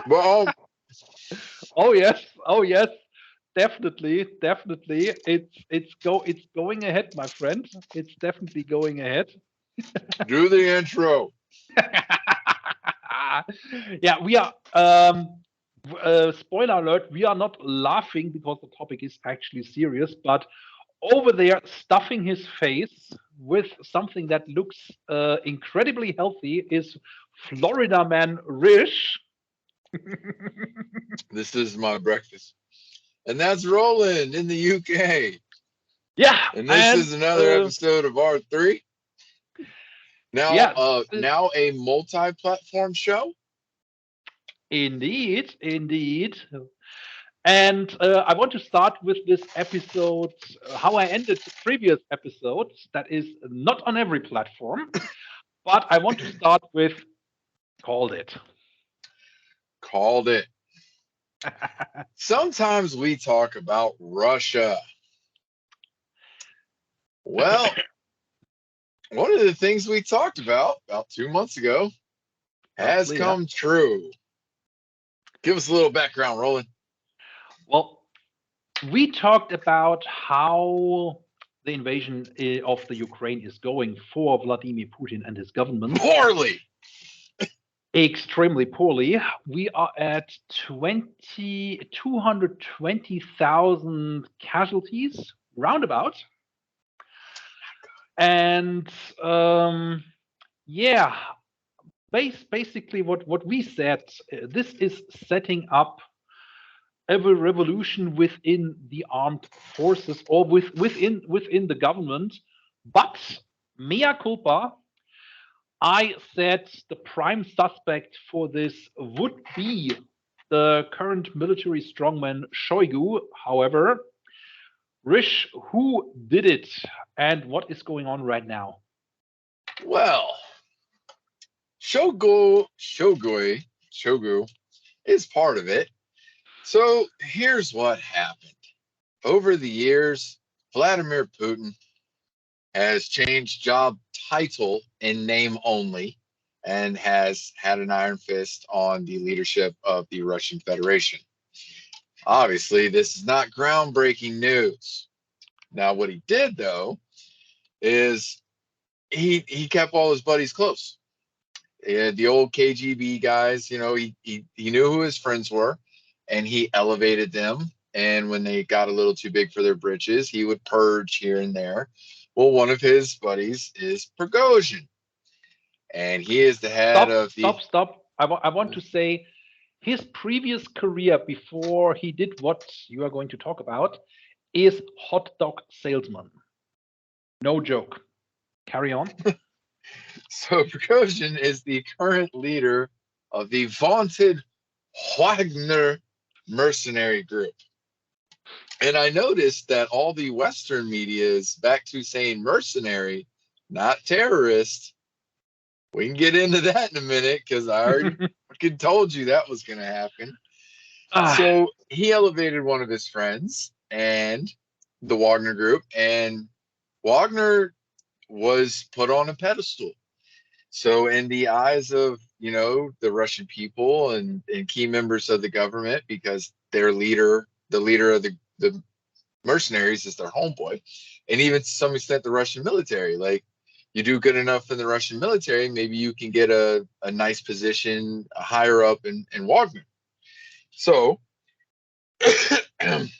Well, Oh yes, definitely, definitely. It's going ahead, my friend. It's definitely going ahead. do the intro. Yeah, we are. Spoiler alert: we are not laughing because the topic is actually serious, but over there, stuffing his face with something that looks incredibly healthy is Florida man Rish. This is my breakfast. And that's Roland in the UK. Yeah, And this and is another episode of R3. Now, yeah, now a multi-platform show. indeed, indeed. And I want to start with this episode, how I ended the previous episode, that is not on every platform, but I want to start with called it. Called it. Sometimes we talk about Russia. Well, one of the things we talked about 2 months ago has Roughly, yeah. come true. Give us a little background, Roland. Well, we talked about how the invasion of the Ukraine is going for Vladimir Putin and his government Poorly. extremely poorly. We are at 220,000 casualties, roundabout. And yeah, basically what we said, this is setting up a revolution within the armed forces or within the government. But mea culpa, I said the prime suspect for this would be the current military strongman Shoigu. However, Rish, who did it and what is going on right now? Well, Shogu is part of it. So here's what happened. Over the years, Vladimir Putin has changed job title in name only and has had an iron fist on the leadership of the Russian Federation. Obviously, this is not groundbreaking news. Now, what he did though is he kept all his buddies close. The old KGB guys, he knew who his friends were, and he elevated them. And when they got a little too big for their britches, he would purge here and there. Well, one of his buddies is Prigozhin, and he is the head Stop, of the. stop, stop. I want to say his previous career before he did what you are going to talk about is hot dog salesman. No joke. Carry on. So Prigozhin is the current leader of the vaunted Wagner mercenary group. And I noticed that all the Western media is back to saying mercenary, not terrorist. We can get into that in a minute because I already fucking told you that was going to happen. Ah, So he elevated one of his friends and the Wagner group, and Wagner was put on a pedestal. So in the eyes of, the Russian people and key members of the government, because their leader, the leader of the mercenaries is their homeboy, and even to some extent the Russian military. Like, you do good enough in the Russian military, maybe you can get a nice position higher up in Wagner. So God,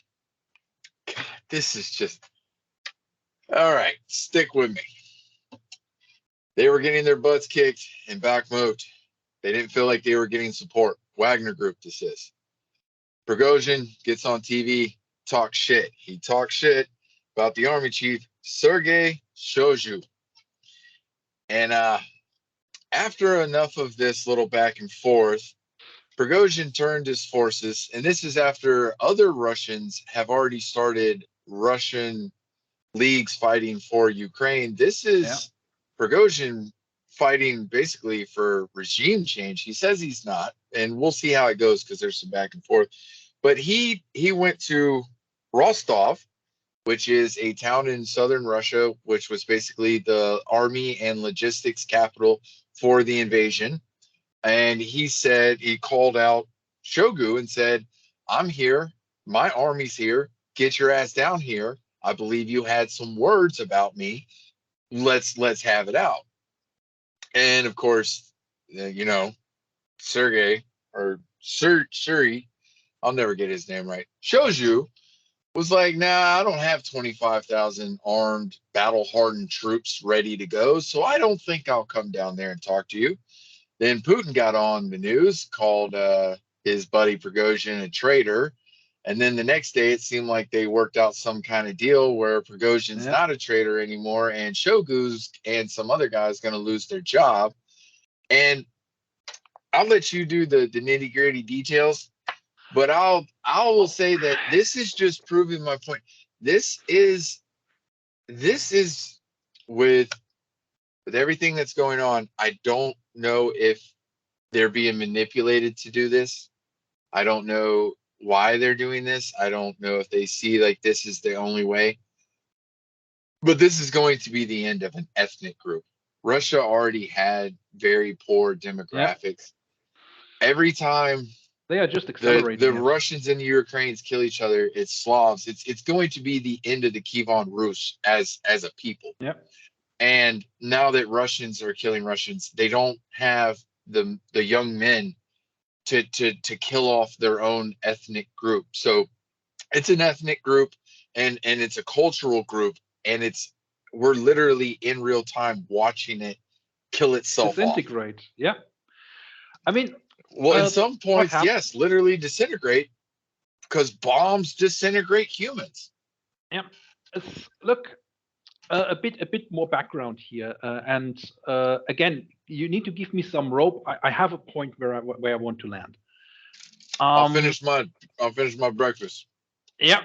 this is just all right. Stick with me. They were getting their butts kicked in Bakhmut. They didn't feel like they were getting support. Wagner Group, this is. Prigozhin gets on TV, talks shit. He talks shit about the army chief, Sergei Shoigu. And after enough of this little back and forth, Prigozhin turned his forces, and this is after other Russians have already started Russian leagues fighting for Ukraine. This yeah. is Prigozhin fighting basically for regime change. He says he's not, and we'll see how it goes because there's some back and forth. But he went to Rostov, which is a town in southern Russia, which was basically the army and logistics capital for the invasion. and he called out Shogu and said, "I'm here. My army's here. Get your ass down here. I believe you had some words about me. Let's have it out." And of course, Sergey or Suri, I'll never get his name right. Shoju was like, "Nah, I don't have 25,000 armed, battle-hardened troops ready to go, so I don't think I'll come down there and talk to you." Then Putin got on the news, called his buddy Prigozhin a traitor. And then the next day, it seemed like they worked out some kind of deal where Prigozhin's Yeah. not a traitor anymore, and Shogu's and some other guys going to lose their job. And I'll let you do the nitty gritty details, but I will say that this is just proving my point. This is with everything that's going on. I don't know if they're being manipulated to do this. I don't know why they're doing this. I don't know if they see like this is the only way. But this is going to be the end of an ethnic group. Russia already had very poor Yeah. demographics. Every time They are just accelerating the it. Russians and the Ukrainians kill each other, it's Slavs. It's going to be the end of the Kievan Rus as a people. Yeah. And now that Russians are killing Russians, they don't have the young men to kill off their own ethnic group. So it's an ethnic group, and it's a cultural group, and we're literally in real time watching it kill itself off. Disintegrate. Yeah. I mean, Well, in some what points, happened? yes, literally disintegrate, because bombs disintegrate humans. Yeah. Look, a bit more background here, and again, you need to give me some rope. I have a point where I want to land. I'll finish my breakfast. Yeah.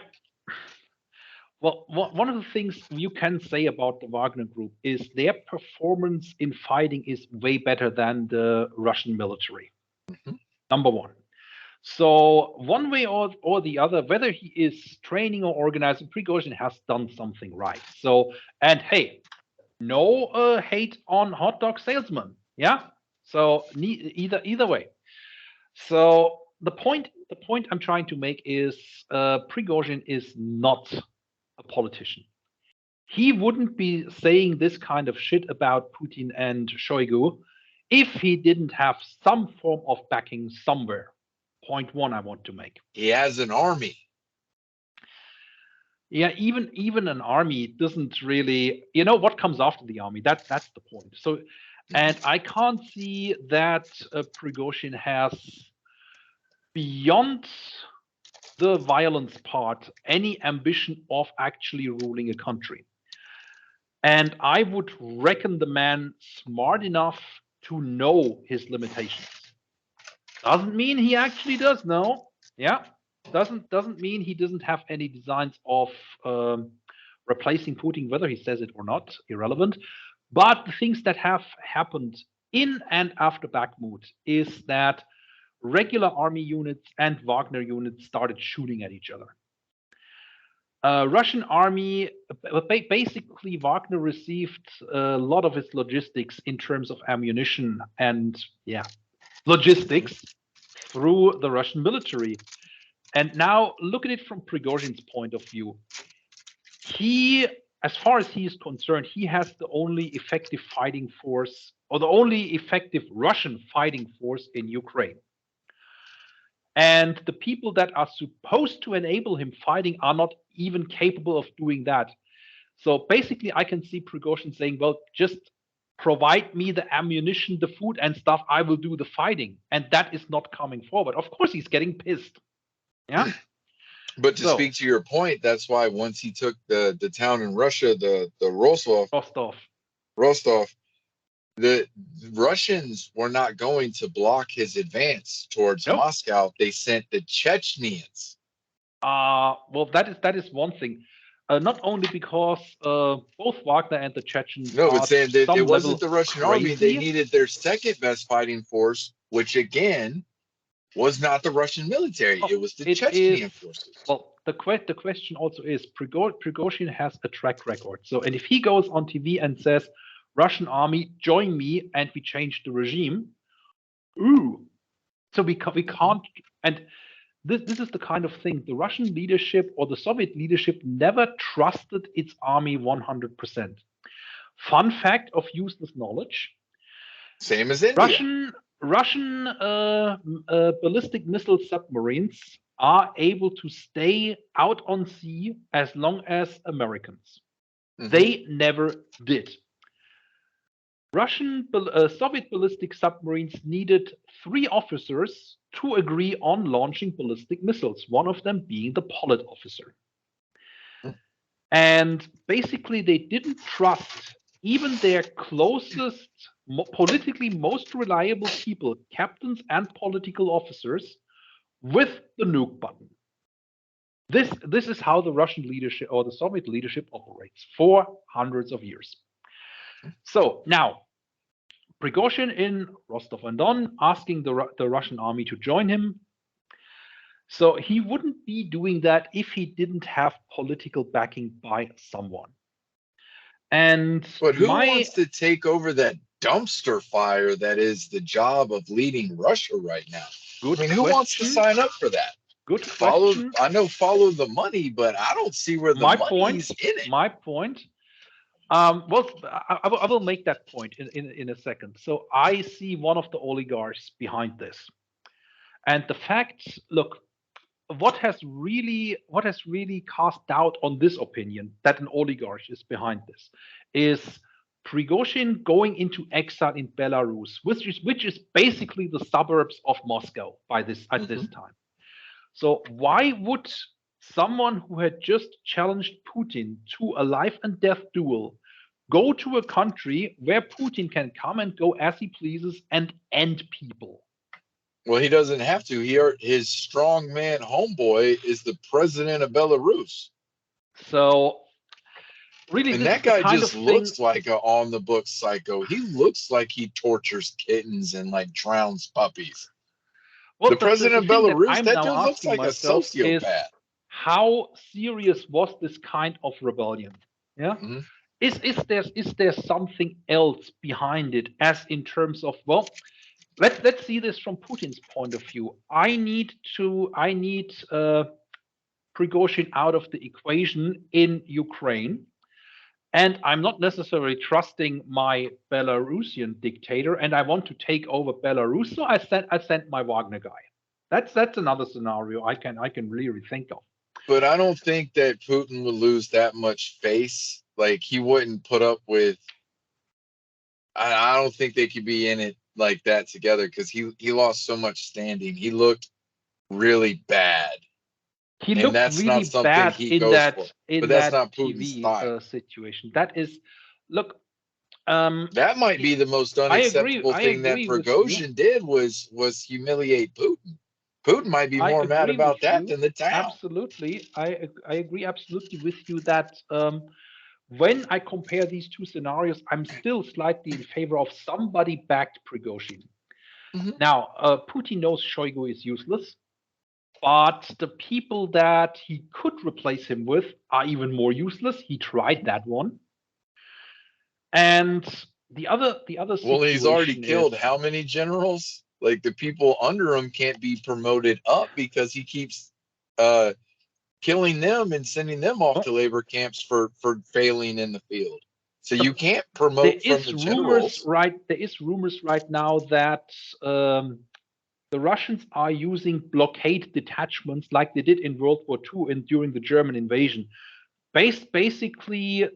Well, one of the things you can say about the Wagner Group is their performance in fighting is way better than the Russian military. Mhm. Number one. So one way or the other, whether he is training or organizing, Prigozhin has done something right. So, and hey, no hate on hot dog salesman. Yeah. So either way. So the point I'm trying to make is Prigozhin is not a politician. He wouldn't be saying this kind of shit about Putin and Shoigu if he didn't have some form of backing somewhere. Point one I want to make. He has an army. Yeah, even an army doesn't really, what comes after the army. That's the point. So, and I can't see that Prigozhin has, beyond the violence part, any ambition of actually ruling a country. And I would reckon the man smart enough to know his limitations. Doesn't mean he actually does know. Yeah. Doesn't mean he doesn't have any designs of replacing Putin, whether he says it or not, irrelevant. But the things that have happened in and after Bakhmut is that regular army units and Wagner units started shooting at each other. Russian army, basically, Wagner received a lot of its logistics in terms of ammunition and, logistics through the Russian military. And now look at it from Prigozhin's point of view. He, as far as he is concerned, he has the only effective fighting force, or the only effective Russian fighting force in Ukraine. And the people that are supposed to enable him fighting are not even capable of doing that. So basically, I can see Prigozhin saying, well, just provide me the ammunition, the food and stuff, I will do the fighting. And that is not coming forward. Of course, he's getting pissed. Yeah. But to speak to your point, that's why once he took the town in Russia, the Rostov, the Russians were not going to block his advance towards Moscow. They sent the Chechens. Well, that is one thing. Not only because both Wagner and the Chechens. No, but saying that it wasn't the Russian army. They crazy. needed their second best fighting force, which again was not the Russian military. It was the Chechen forces. Well, the question also is Prigozhin has a track record. So, and if he goes on TV and says, Russian army, join me and we change the regime, Ooh. So we can't, and this is the kind of thing the Russian leadership or the Soviet leadership never trusted its army 100%. Fun fact of useless knowledge: Same as India. Russian ballistic missile submarines are able to stay out on sea as long as Americans. They never did. Soviet ballistic submarines needed 3 officers to agree on launching ballistic missiles, one of them being the pilot officer. And basically, they didn't trust even their closest, politically most reliable people, captains and political officers, with the nuke button. This is how the Russian leadership or the Soviet leadership operates for hundreds of years. So now, Prigozhin in Rostov-on-Don asking the Russian army to join him. So he wouldn't be doing that if he didn't have political backing by someone. But who wants to take over that dumpster fire that is the job of leading Russia right now? Who wants to sign up for that? Good question. Follow the money, but I don't see where the money's in it. My point. Well, I will make that point in a second. So I see one of the oligarchs behind this, and the fact. Look, what has really cast doubt on this opinion that an oligarch is behind this is Prigozhin going into exile in Belarus, which is basically the suburbs of Moscow at this time. So why would someone who had just challenged Putin to a life and death duel go to a country where Putin can come and go as he pleases and end people? Well, he doesn't have to. His strongman homeboy is the president of Belarus. So, really, and that guy just looks like a on-the-book psycho. He looks like he tortures kittens and like drowns puppies. Well, the president of Belarus, that dude looks like a sociopath. How serious was this kind of rebellion? Yeah. Mm-hmm. Is there something else behind it? As in terms of, well, let's see this from Putin's point of view. I need Prigozhin out of the equation in Ukraine, and I'm not necessarily trusting my Belarusian dictator, and I want to take over Belarus. So I sent my Wagner guy. That's another scenario I can really think of. But I don't think that Putin would lose that much face. Like, he wouldn't put up with. I don't think they could be in it like that together, because he lost so much standing. He looked really bad. He looked really bad in that TV situation. That is, look. That might be the most unacceptable thing that Prigozhin did was humiliate Putin. Putin might be more mad about that than the town. Absolutely, I agree absolutely with you that when I compare these two scenarios, I'm still slightly in favor of somebody backed Prigozhin. Mm-hmm. Now, Putin knows Shoigu is useless, but the people that he could replace him with are even more useless. He tried that one. And the other well, he's already killed how many generals? Like, the people under him can't be promoted up because he keeps killing them and sending them off to labor camps for failing in the field. So you can't promote from the generals. There is rumors right now that the Russians are using blockade detachments like they did in World War II and during the German invasion. Basically,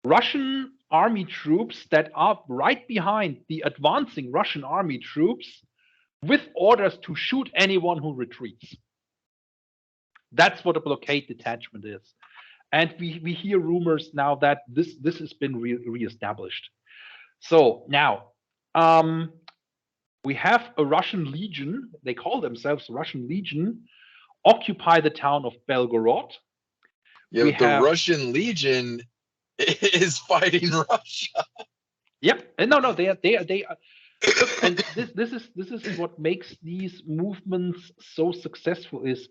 Russian army troops that are right behind the advancing Russian army troops with orders to shoot anyone who retreats. That's what a blockade detachment is. And we hear rumors now that this has been reestablished. So now we have a Russian legion, they call themselves Russian Legion, occupy the town of Belgorod. Yeah, but the Russian Legion is fighting Russia. Yep. No, they are. And this is what makes these movements so successful is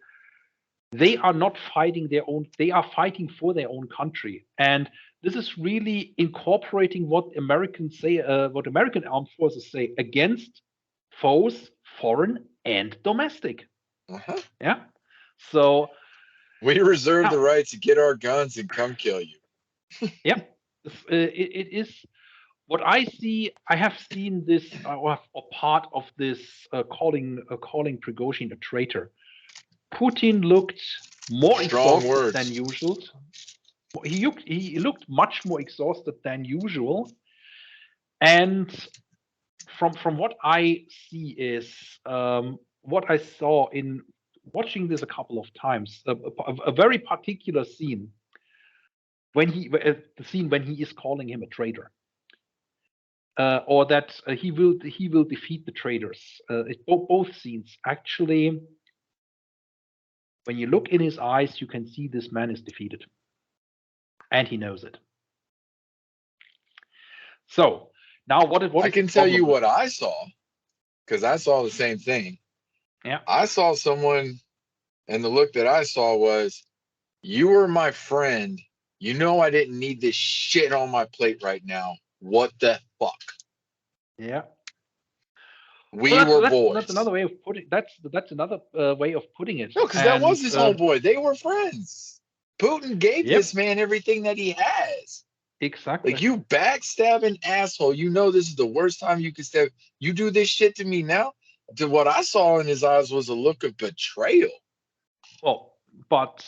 they are not fighting their own. They are fighting for their own country, and this is really incorporating what Americans say, what American armed forces say against foes, foreign and domestic. Uh-huh. Yeah. So We reserve the now, right to get our guns and come kill you. yeah, it is what I see. I have seen this, or part of this, calling Prigozhin a traitor. Putin looked more Strong exhausted than words. usual. He looked much more exhausted than usual, and from what I see is, what I saw in watching this a couple of times, a very particular scene the scene when he is calling him a traitor, or that he will defeat the traitors. Both scenes actually, when you look in his eyes, you can see this man is defeated, and he knows it. So now, what I is the can tell you problem with what this? I saw because I saw the same thing. Yeah, I saw someone, and the look that I saw was, you were my friend. You know I didn't need this shit on my plate right now. What the fuck? yeah. We Well, were that's boys. another way of putting that's another way of putting it. No, because that And was his homeboy. They were friends. Putin gave this yep, man everything that he has. Like, exactly. you backstabbing asshole. You know this is the worst time you could stab. You do this shit to me now. To what I saw in his eyes was a look of betrayal. Well, but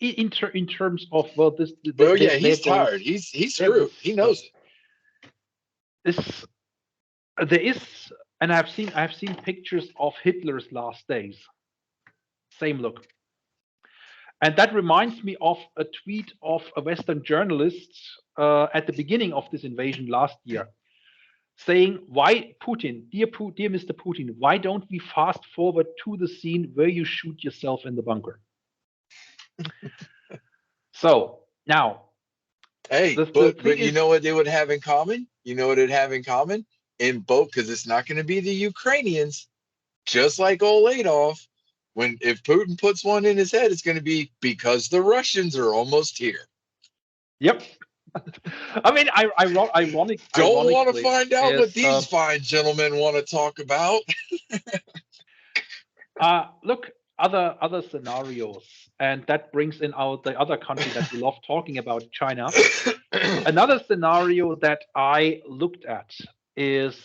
in terms of, well, this Well, yeah, there he's goes tired. He's there screwed. this He knows it. this there is, and I've seen pictures of Hitler's last days. Same look. And that reminds me of a tweet of a Western journalist, at the beginning of this invasion last year, saying, "Why Putin, dear Mr. Putin, why don't we fast forward to the scene where you shoot yourself in the bunker?" So now Hey, the but thing you is, know what they would have in common? You know what it'd have in common? In both, because it's not going to be the Ukrainians, just like old Adolf. When if Putin puts one in his head, it's going to be because the Russians are almost here. yep. I mean, Don't want to ironically find out what is, these fine gentlemen want to talk about. look, other scenarios, and that brings in out the other country that we love talking about, China. Another scenario that I looked at is,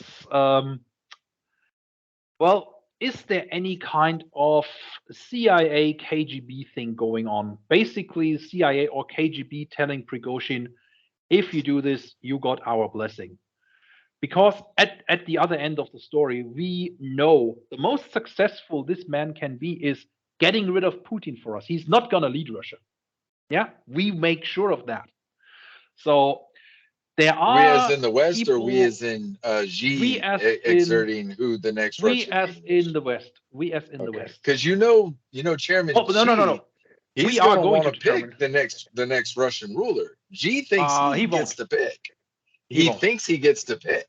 well, is there any kind of CIA KGB thing going on? Basically, CIA or KGB telling Prigozhin, if you do this, you got our blessing. Because at the other end of the story, we know the most successful this man can be is getting rid of Putin for us. He's not going to lead Russia. Yeah, we make sure of that. So there We as are in the West, or we as people, in we Xi as in exerting who the next we Russian as leader in is? the West, we as in the Okay, West. because Chairman Oh, no, no, no, Xi, no. We he's are gonna going want to to pick determine. the next Russian ruler. Xi thinks he He gets won't. to pick. He He won't. thinks he gets to pick.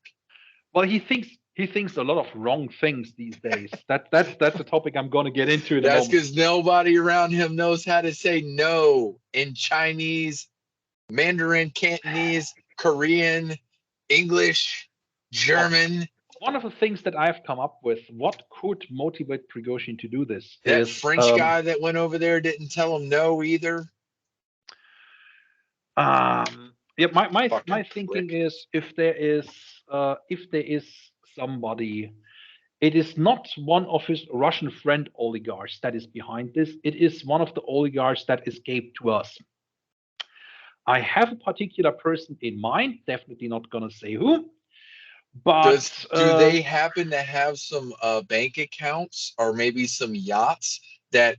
Well, he thinks a lot of wrong things these days. That's a topic I'm going to get into in a That's moment. because nobody around him knows how to say no in Chinese, Mandarin, Cantonese, Korean, English, Well, German. one of the things that I've come up with, what could motivate Prigozhin to do this That is, French guy that went over there didn't tell him no either. yeah, my Fucking thinking prick. is, if there is somebody, it is not one of his Russian friend oligarchs that is behind this. It is one of the oligarchs that escaped to us. I have a particular person in mind, definitely not going to say who, but Do they happen to have some bank accounts or maybe some yachts that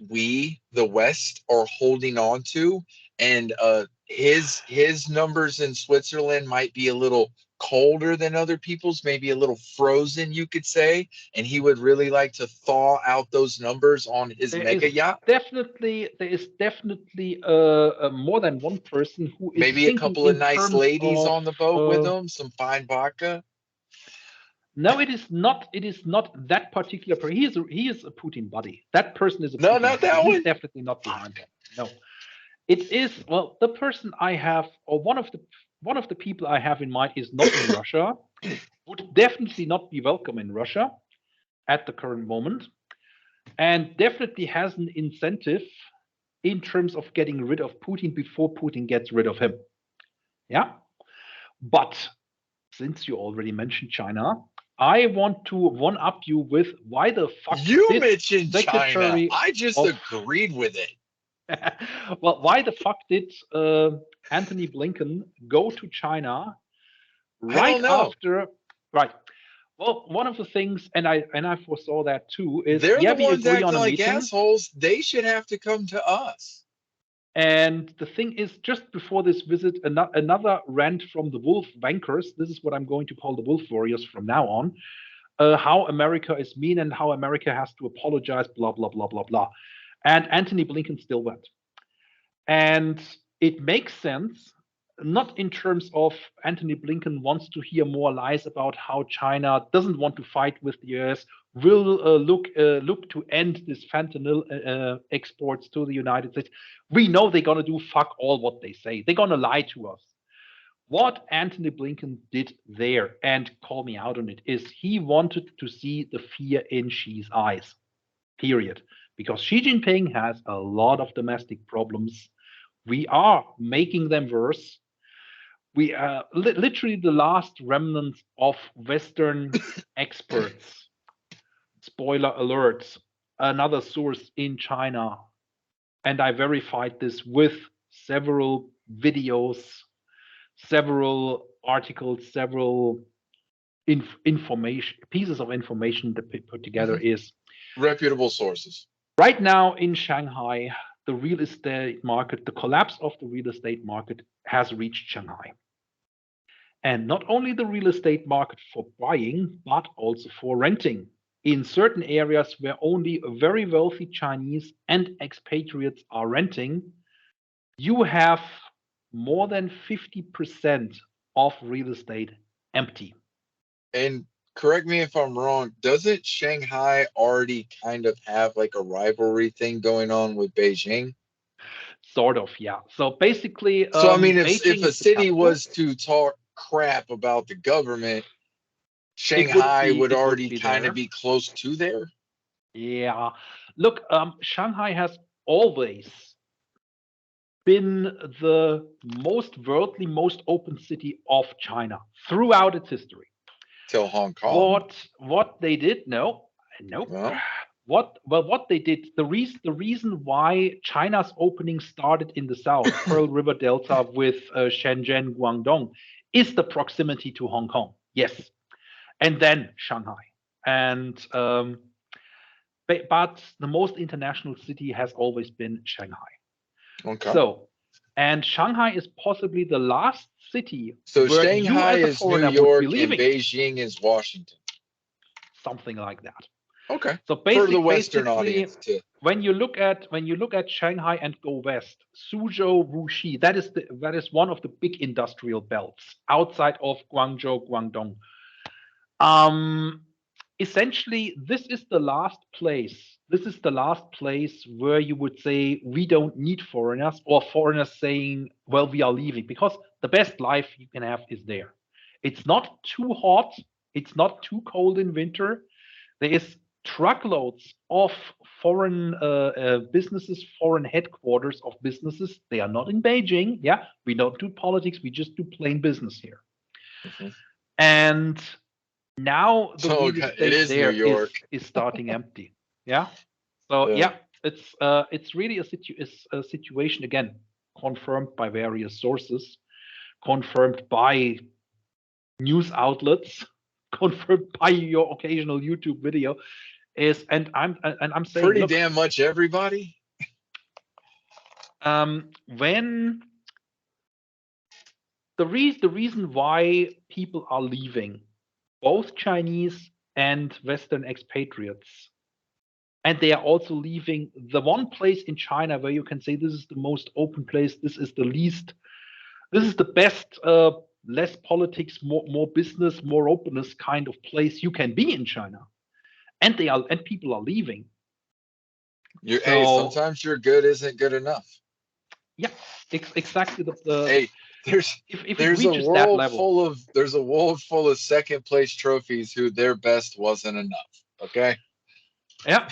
we, the West, are holding on to? And his numbers in Switzerland might be a little colder than other people's, maybe a little frozen, you could say. And he would really like to thaw out those numbers on his there is mega yacht. definitely more than one person who is Maybe a thinking couple of in nice terms ladies of, on the boat with him, some fine vodka. no, it is not that particular person. He is a Putin buddy. That person is a No, Putin not buddy. that He's one. definitely not behind Fuck. that. No. It is, well, the person I have, or one of the people I have in mind is not in Russia, would definitely not be welcome in Russia at the current moment, and definitely has an incentive in terms of getting rid of Putin before Putin gets rid of him. Yeah. But since you already mentioned China, I want to one up you with why the fuck You did mentioned China. Secretary I just of agreed with it. well, why the fuck did Anthony Blinken go to China I right don't know. after? Right. Well, one of the things, and I foresaw that too, is They're yeah, the we ones agree acting on a like meeting. assholes. They should have to come to us. And the thing is, just before this visit, another rant from the wolf bankers. This is what I'm going to call the wolf warriors from now on. How America is mean and how America has to apologize, blah, blah, blah, blah, blah. And Anthony Blinken still went. And it makes sense, not in terms of Anthony Blinken wants to hear more lies about how China doesn't want to fight with the US, will look to end this fentanyl exports to the United States. We know they're gonna do fuck all what they say. They're gonna lie to us. What Anthony Blinken did there, and call me out on it, is he wanted to see the fear in Xi's eyes. Period. Because Xi Jinping has a lot of domestic problems. We are making them worse. We are literally the last remnants of Western experts. Spoiler alert, another source in China. And I verified this with several videos, several articles, several information pieces of information that we put together Mhm. is Reputable sources. right now in Shanghai, the real estate market, the collapse of the real estate market has reached Shanghai. And not only the real estate market for buying, but also for renting. In certain areas where only very wealthy Chinese and expatriates are renting, you have more than 50% of real estate empty. And correct me if I'm wrong, doesn't Shanghai already kind of have like a rivalry thing going on with Beijing? Sort of, yeah. So basically, So I mean, if Beijing a is the city capital. was to talk crap about the government, It would Shanghai be would it would already be kind of there. be close to there. Yeah. Look, Shanghai has always been the most worldly, most open city of China throughout its history. Till Hong Kong. What they did? No, nope. Well, What they did? The reason why China's opening started in the south, Pearl River Delta with Shenzhen, Guangdong, is the proximity to Hong Kong. Yes, and then Shanghai. And but the most international city has always been Shanghai. okay. So, and Shanghai is possibly the last city So where you Shanghai as a is New foreigner would be York and leaving, Beijing is Washington. something like that. Okay. So For the Western basically, audience too. when you look at Shanghai and go west, Suzhou, Wuxi, that is one of the big industrial belts outside of Guangzhou, Guangdong. Um, Essentially, this is the last place. This is the last place where you would say we don't need foreigners, or foreigners saying, "Well, we are leaving," because the best life you can have is there. It's not too hot. It's not too cold in winter. There is truckloads of foreign businesses, foreign headquarters of businesses. They are not in Beijing. Yeah, we don't do politics. We just do plain business here. Mhm. And now the So real okay, it estate is New there York. is starting empty. Yeah. So Yeah. yeah, it's really it's a situation again confirmed by various sources, confirmed by news outlets, confirmed by your occasional YouTube video. And I'm saying, Pretty look, damn much everybody. when the reason why people are leaving, both Chinese and Western expatriates, and they are also leaving the one place in China where you can say this is the most open place, this is the best, less politics, more business, more openness kind of place you can be in China, and people are leaving. Hey, So sometimes your good isn't good enough. Yeah, exactly the Hey, there's if it there's a reaches that world level. full of there's a world full of second place trophies who their best wasn't enough. Okay, Yeah.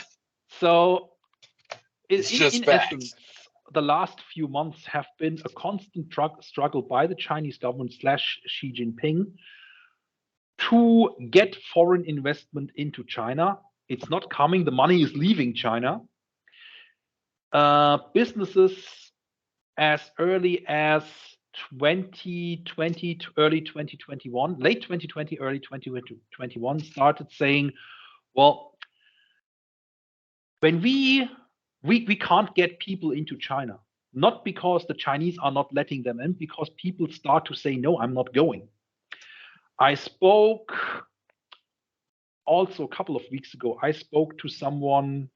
So it's just in essence, facts. the last few months have been a constant struggle by the Chinese government slash Xi Jinping to get foreign investment into China. It's not coming. The money is leaving China. Businesses as early as 2020 to early 2021, late 2020, early 2021, started saying, well, when we can't get people into China, not because the Chinese are not letting them in, because people start to say, no, I'm not going. I spoke also a couple of weeks ago, I spoke to someone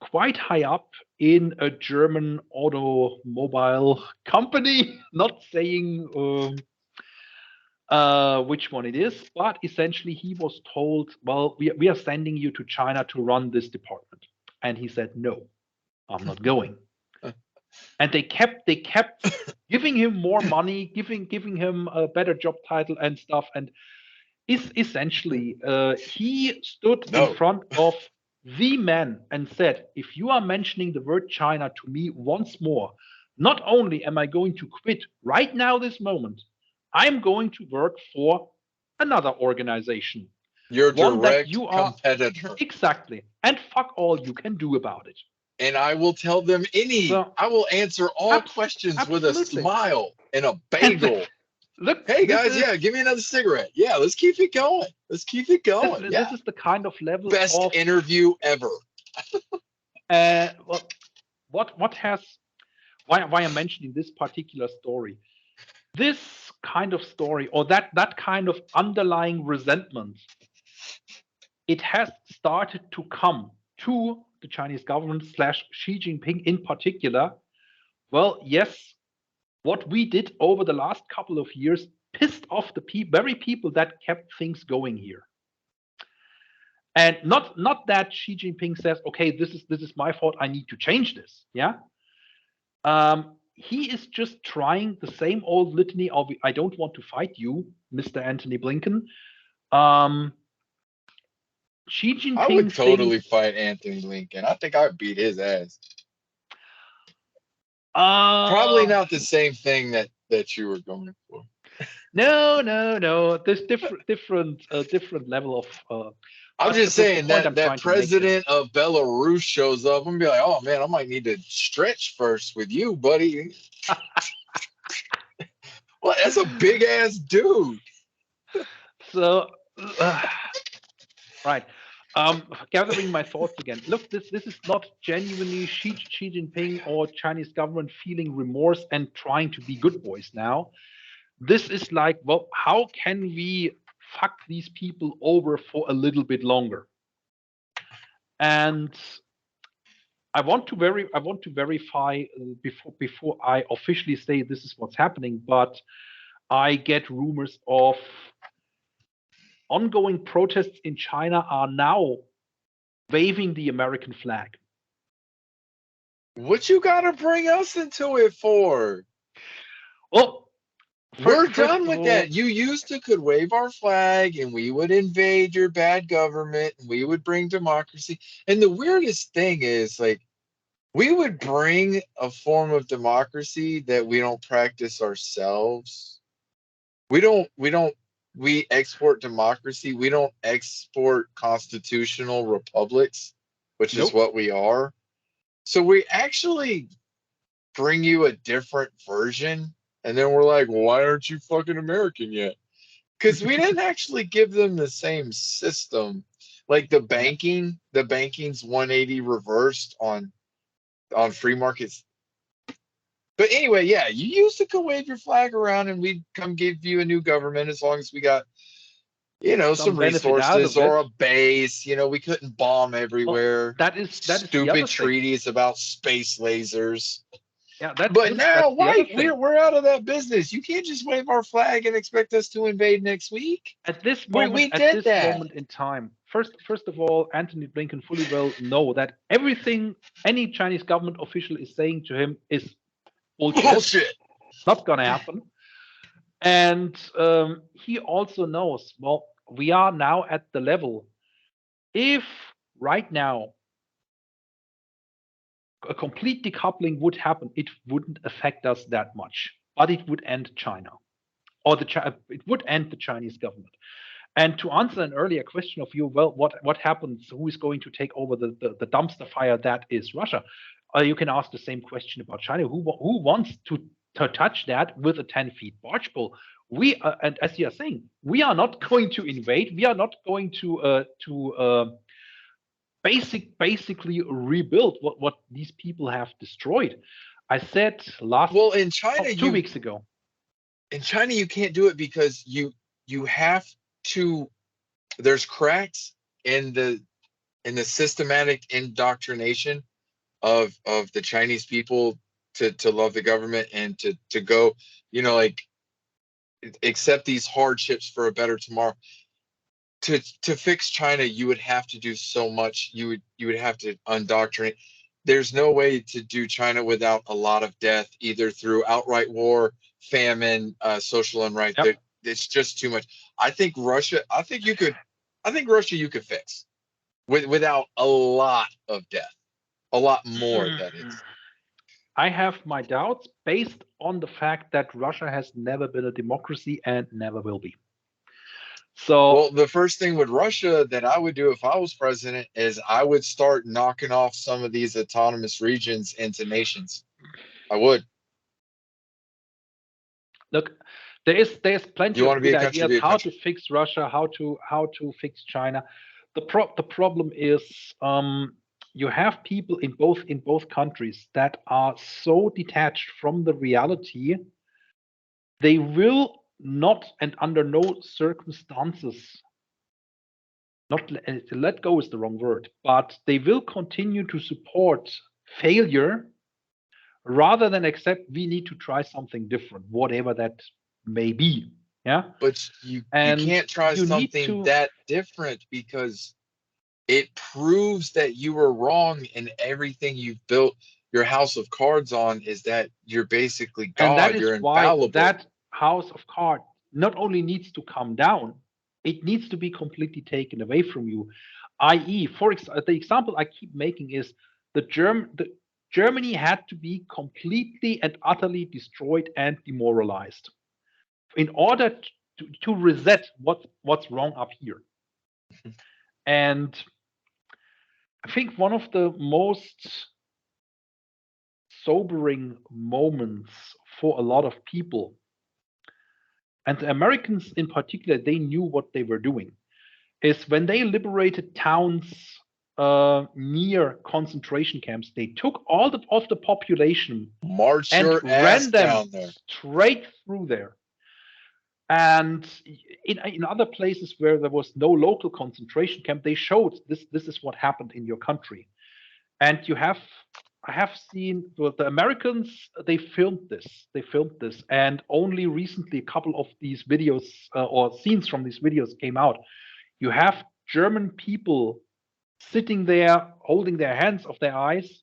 quite high up in a German automobile company, not saying which one it is, but essentially he was told, well, we are sending you to China to run this department. And he said, no, I'm not going. And they kept giving him more money, giving him a better job title and stuff. And essentially, he stood in No, front of the man and said, if you are mentioning the word China to me once more, not only am I going to quit right now, this moment, I'm going to work for another organization, your one that direct you are competitor. exactly, and fuck all you can do about it. And I will tell them So, I will answer all questions with a absolutely. smile and a And bagel. look, Hey guys, yeah, give me another cigarette. Yeah, let's keep it going. Let's keep it going. this Yeah. is the kind of level Best of interview ever. well, what has why I'm mentioning this particular story. This kind of story, or that kind of underlying resentment, it has started to come to the Chinese government slash Xi Jinping in particular. Well, yes, what we did over the last couple of years pissed off the very people that kept things going here. And not that Xi Jinping says, okay, this is my fault, I need to change this. Yeah. He is just trying the same old litany of I don't want to fight you, Mr. Anthony Blinken. Xi I would Jinping totally thinks fight Anthony Lincoln. I think I would beat his ass. Probably uh not the same thing that you were going for. no. There's different level of I'm but just the saying point I'm that trying to make here. president of Belarus shows up and be like, oh man, I might need to stretch first with you, buddy. Well, that's a big ass dude. So right. Gathering my thoughts again. Look, this is not genuinely Xi Jinping or Chinese government feeling remorse and trying to be good boys now. This is like, well, how can we fuck these people over for a little bit longer? And I want to verify before I officially say this is what's happening, but I get rumors of ongoing protests in China are now waving the American flag. What you gotta bring us into it for? Well, We're first done of with that. all, You used to could wave our flag and we would invade your bad government and we would bring democracy. And the weirdest thing is like we would bring a form of democracy that we don't practice ourselves. We export democracy. We don't export constitutional republics, which is nope. what we are. So we actually bring you a different version. And then we're like, well, why aren't you fucking American yet? Because we didn't actually give them the same system. Like Yeah. the banking's 180 reversed on free markets. But anyway, yeah, you used to go wave your flag around and we'd come give you a new government as long as we got, Some some benefit out resources of or it. a base. We couldn't bomb Well, everywhere. that is the other Stupid thing. treaties about space lasers. Yeah, But now, that's the other why thing. we're out of that business. You can't just wave our flag and expect us to invade next week. We At did this that. moment in time, first of all, Anthony Blinken fully well know that everything any Chinese government official is saying to him is Bullshit. Bullshit. Not gonna happen. And he also knows, well, we are now at the level. If right now a complete decoupling would happen, it wouldn't affect us that much, but it would end China, or it would end the Chinese government. And to answer an earlier question of you, well, what happens? Who is going to take over the dumpster fire that is Russia? You can ask the same question about China. Who wants to touch that with a 10-feet barge pole? We and as you are saying, we are not going to invade. We are not going to basically rebuild what these people have destroyed. I said in China, 2 weeks ago. In China, you can't do it because you have to. There's cracks in the systematic indoctrination of the Chinese people to love the government and to go, like accept these hardships for a better tomorrow. To fix China, you would have to do so much. You would have to undoctrinate. There's no way to do China without a lot of death, either through outright war, famine, social unrest. Yep. It's just too much. I think Russia you could fix without a lot of death, a lot more that is. I have my doubts based on the fact that Russia has never been a democracy and never will be. So, well, the first thing with Russia that I would do if I was president is I would start knocking off some of these autonomous regions into nations. I would. Look, there's plenty You of want to be good a country, ideas be a how country. to fix Russia, how to fix China. The problem is you have people in both countries that are so detached from the reality, they will not, and under no circumstances, not let go is the wrong word, but they will continue to support failure rather than accept we need to try something different, whatever that may be. Yeah. But you can't try something that different because it proves that you were wrong, and everything you've built your house of cards on is that you're basically God. And that is you're why infallible. that house of cards not only needs to come down, it needs to be completely taken away from you. I.e., the example I keep making is Germany had to be completely and utterly destroyed and demoralized in order to reset what's wrong up here. And I think one of the most sobering moments for a lot of people, and the Americans in particular, they knew what they were doing, is when they liberated towns near concentration camps, they took all of the population and ran them straight through there. And in other places where there was no local concentration camp, they showed this is what happened in your country. And I have seen the Americans, they filmed this, and only recently a couple of these videos or scenes from these videos came out. You have German people sitting there, holding their hands off their eyes,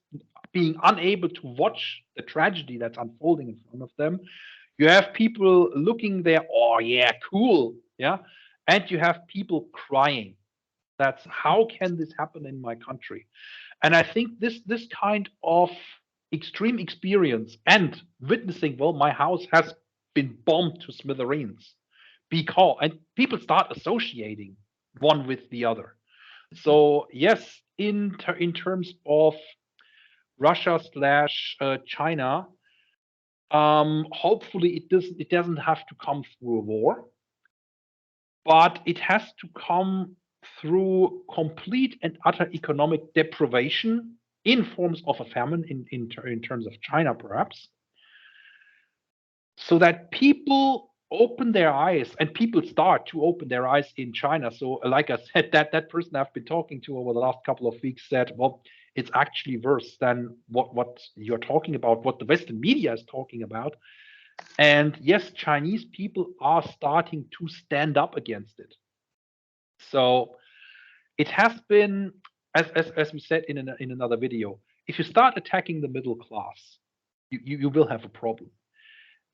being unable to watch the tragedy that's unfolding in front of them. You have people looking there, oh yeah, cool, yeah, and you have people crying. That's how can this happen in my country? And I think this kind of extreme experience and witnessing, well, my house has been bombed to smithereens, and people start associating one with the other. So yes, in terms of Russia / China, hopefully it doesn't have to come through a war, but it has to come through complete and utter economic deprivation in forms of a famine in terms of China, perhaps, so that people open their eyes, and people start to open their eyes in China. So, like I said, that person I've been talking to over the last couple of weeks said, well, it's actually worse than what you're talking about, what the Western media is talking about. And yes, Chinese people are starting to stand up against it. So it has been, as we said in another video, if you start attacking the middle class, you will have a problem.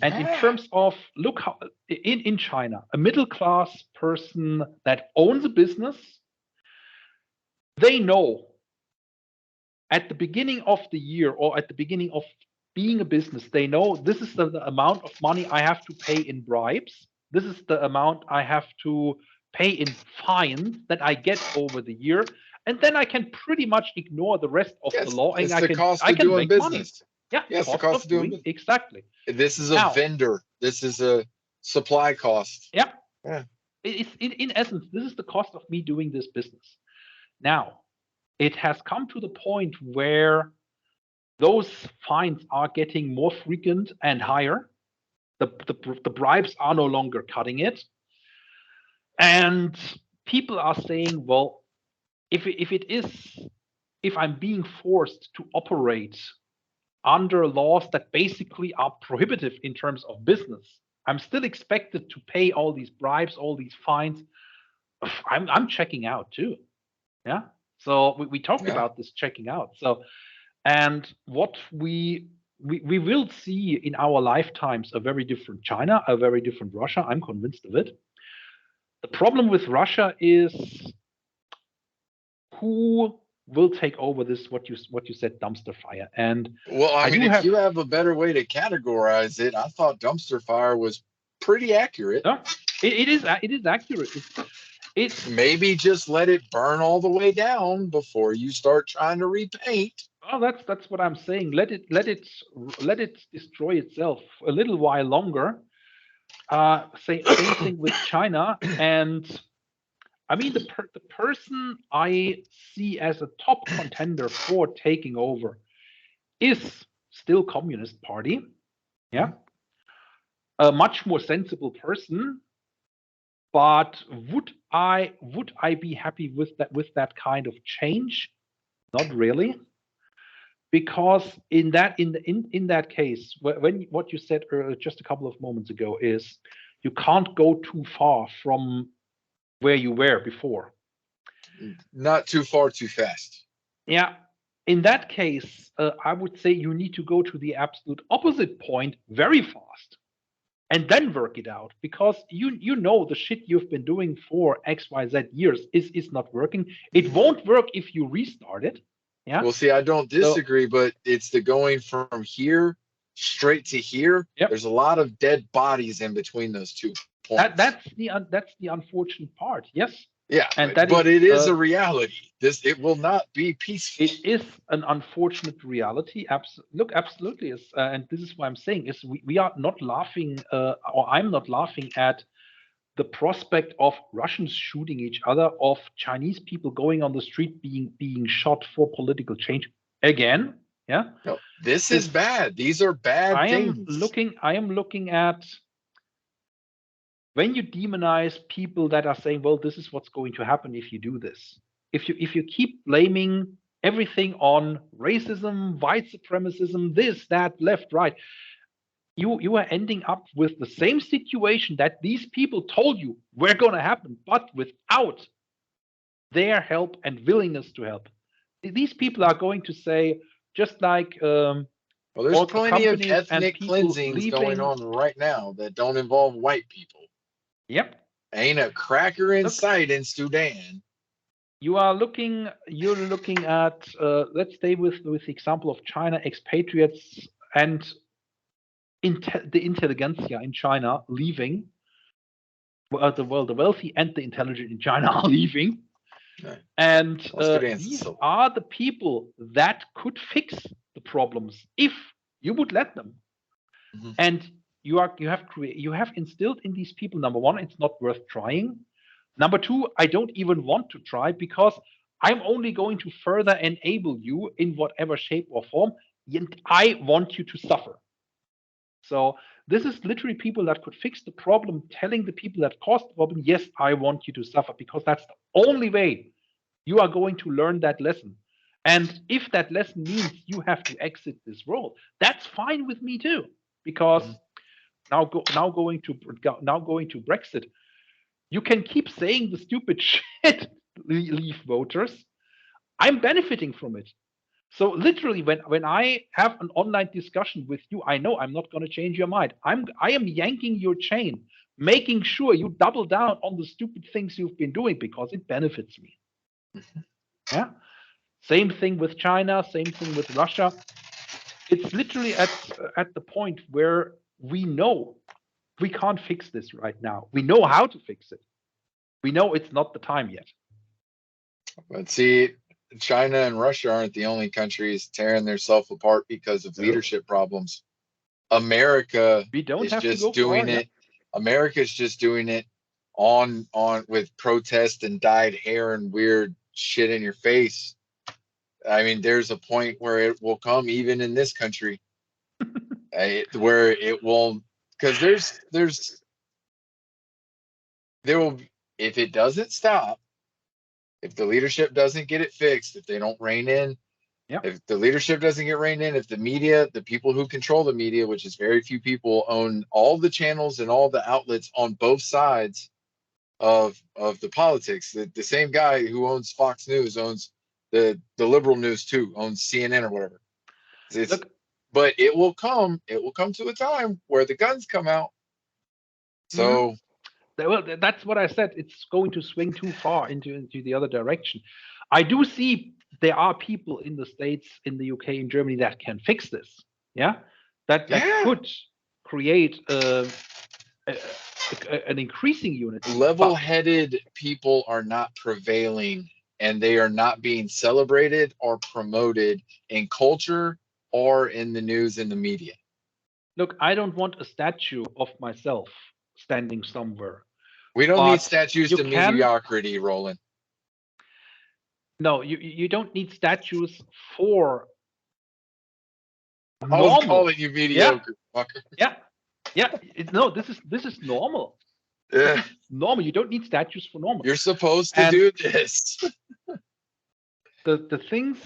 And in terms of, look how in China, a middle class person that owns a business, they know at the beginning of the year or at the beginning of being a business, they know this is the amount of money I have to pay in bribes. This is the amount I have to pay in fines that I get over the year. And then I can pretty much ignore the rest of the law, and it's I the can cost of doing make money. business. Yeah, Yes, the cost cost of of doing doing business. exactly. This is a Now, vendor. This is a supply cost. yeah, Yeah. it's in essence, this is the cost of me doing this business. Now, it has come to the point where those fines are getting more frequent and higher. The bribes are no longer cutting it. And people are saying, well, if I'm being forced to operate under laws that basically are prohibitive in terms of business, I'm still expected to pay all these bribes, all these fines. I'm checking out too. Yeah. So we talked about this checking out. So, and what we will see in our lifetimes a very different China, a very different Russia. I'm convinced of it. The problem with Russia is who will take over this, what you said, dumpster fire. And well, I mean, if you have a better way to categorize it, I thought dumpster fire was pretty accurate. No, it is accurate. It's maybe just let it burn all the way down before you start trying to repaint. Well, that's what I'm saying. Let it destroy itself a little while longer. Same thing with China. And I mean, the person I see as a top contender for taking over is still Communist Party. Yeah, a much more sensible person. But would I be happy with that kind of change? Not really, because in that case, when what you said just a couple of moments ago is you can't go too far from where you were before. Not too far, too fast. Yeah. In that case, I would say you need to go to the absolute opposite point very fast and then work it out, because you know the shit you've been doing for XYZ years is not working. It won't work if you restart it. Yeah. Well, see, I don't disagree, but it's the going from here straight to here. Yep. There's a lot of dead bodies in between those 2 points. That's the unfortunate part. Yes. Yeah, and but it is a reality. It will not be peaceful. It is an unfortunate reality. Absolutely is, and this is what I'm saying is we are not laughing, or I'm not laughing at the prospect of Russians shooting each other, of Chinese people going on the street being shot for political change again. Yeah, no, this is bad. These are bad things. I am looking at when you demonize people that are saying, well, this is what's going to happen if you do this. If you keep blaming everything on racism, white supremacism, this, that, left, right, you are ending up with the same situation that these people told you were going to happen, but without their help and willingness to help. These people are going to say, just like well, there's plenty of ethnic cleansings going on right now that don't involve white people. Yep. Ain't a cracker in sight in Sudan. You're looking at let's stay with the example of China, expatriates and the intelligentsia in China leaving. The wealthy and the intelligent in China are leaving. Right. And these are the people that could fix the problems if you would let them. Mm-hmm. And you have instilled in these people, number one, it's not worth trying. Number two, I don't even want to try, because I'm only going to further enable you in whatever shape or form, and I want you to suffer. So this is literally people that could fix the problem, telling the people that caused the problem, yes, I want you to suffer, because that's the only way you are going to learn that lesson. And if that lesson means you have to exit this world, that's fine with me too, because now going to Brexit, you can keep saying the stupid shit, leave voters. I'm benefiting from it. So literally, when I have an online discussion with you, I know I'm not going to change your mind. I am yanking your chain, making sure you double down on the stupid things you've been doing because it benefits me. Yeah. Same thing with China. Same thing with Russia. It's literally at the point where we know we can't fix this right now. We know how to fix it. We know it's not the time yet. But see, China and Russia aren't the only countries tearing themselves apart because of No, leadership problems. America we don't is have to just go far. doing Yeah. it. America's just doing it on with protest and dyed hair and weird shit in your face. I mean, there's a point where it will come even in this country, where it will, because there will, if it doesn't stop, if the leadership doesn't get it fixed, if they don't rein in, Yeah. if the leadership doesn't get reined in, if the media, the people who control the media, which is very few people, own all the channels and all the outlets on both sides of the politics, the same guy who owns Fox News owns the liberal news too, owns CNN or whatever. It's Look. but it will come to a time where the guns come out. Mhm. So Well, that's what I said. It's going to swing too far into the other direction. I do see there are people in the States, in the UK, in Germany that can fix this. Yeah, that yeah, could create a, an increasing unity. But level-headed people are not prevailing, and they are not being celebrated or promoted in culture or in the news and the media. look, I don't want a statue of myself standing somewhere. We don't need But statues you to can mediocrity, Roland. no, you don't need statues for I was normal. calling you Yeah, mediocre, fucker. yeah, yeah. No, this is normal. This Yeah, is normal. You don't need statues for normal. you're supposed to And do this. the things,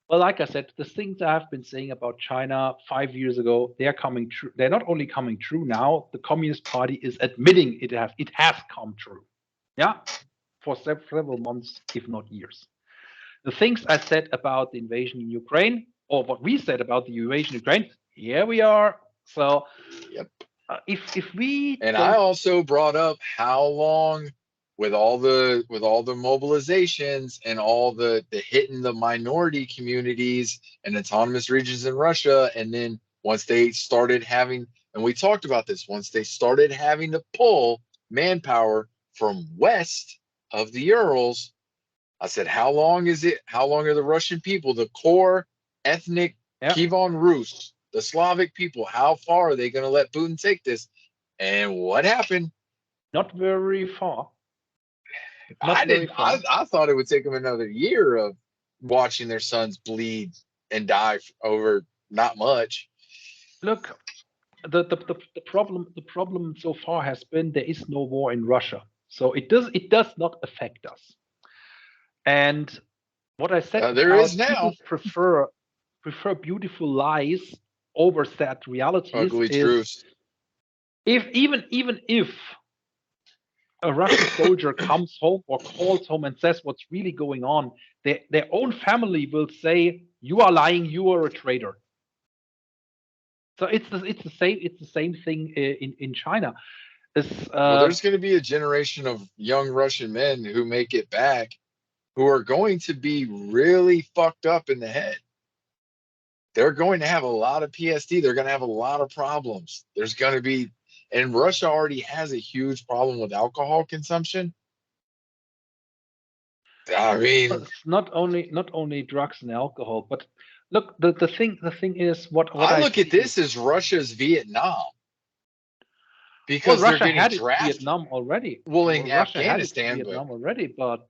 well, like I said, the things I have been saying about China 5 years ago, they are coming true. They're not only coming true now. The Communist Party is admitting it has come true. Yeah, for several months, if not years. The things I said about the invasion in Ukraine, or what we said about the invasion in Ukraine, here we are. So Yep. if we And I don't, also brought up how long, with all the mobilizations and all the hitting the minority communities and autonomous regions in Russia, and then once they started having, and we talked about this, once they started having to pull manpower from west of the Urals, I said, how long is it? How long are the Russian people, the core ethnic yeah, Kievan Rus, the Slavic people, how far are they going to let Putin take this? And what happened? not very far, not very far. I thought it would take them another year of watching their sons bleed and die over not much. Look, the problem so far has been there is no war in Russia, so it does not affect us. And what I said There is about now. people prefer beautiful lies over sad realities Ugly is truths. if even if a Russian soldier comes home or calls home and says what's really going on, their own family will say, "You are lying. You are a traitor." So it's the same thing in China. It's, Well, there's going to be a generation of young Russian men who make it back who are going to be really fucked up in the head. They're going to have a lot of PSD. They're going to have a lot of problems. There's going to be, and Russia already has a huge problem with alcohol consumption. I mean, it's not only drugs and alcohol, but look, the thing is what I I look at see. this as Russia's Vietnam Well, because they're Russia getting had its drafted. Vietnam already. Well, in Russia had its Afghanistan, Vietnam already, but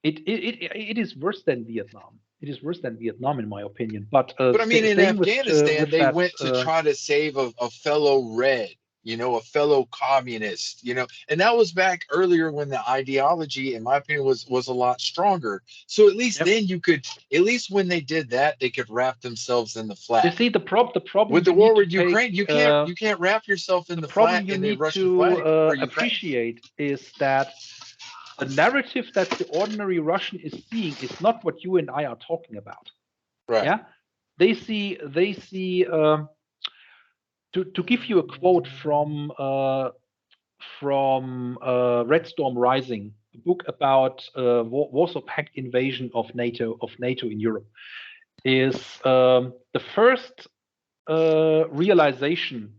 it is worse than Vietnam. It is worse than Vietnam, in my opinion. But but I mean, in same Afghanistan, with they that. went to try to save a fellow red, a fellow communist, and that was back earlier when the ideology, in my opinion, was a lot stronger. So at least Yep. then you could, at least when they did that, they could wrap themselves in the You flag. see, the problem With the you war need to with take. Ukraine, you can't wrap yourself in The the problem flag you in the need Russian to flag for Ukraine. appreciate is that the narrative that the ordinary Russian is seeing is not what you and I are talking about. Right. Yeah, they see to give you a quote from Red Storm Rising, a book about Warsaw Pact invasion of NATO in Europe, is the first realization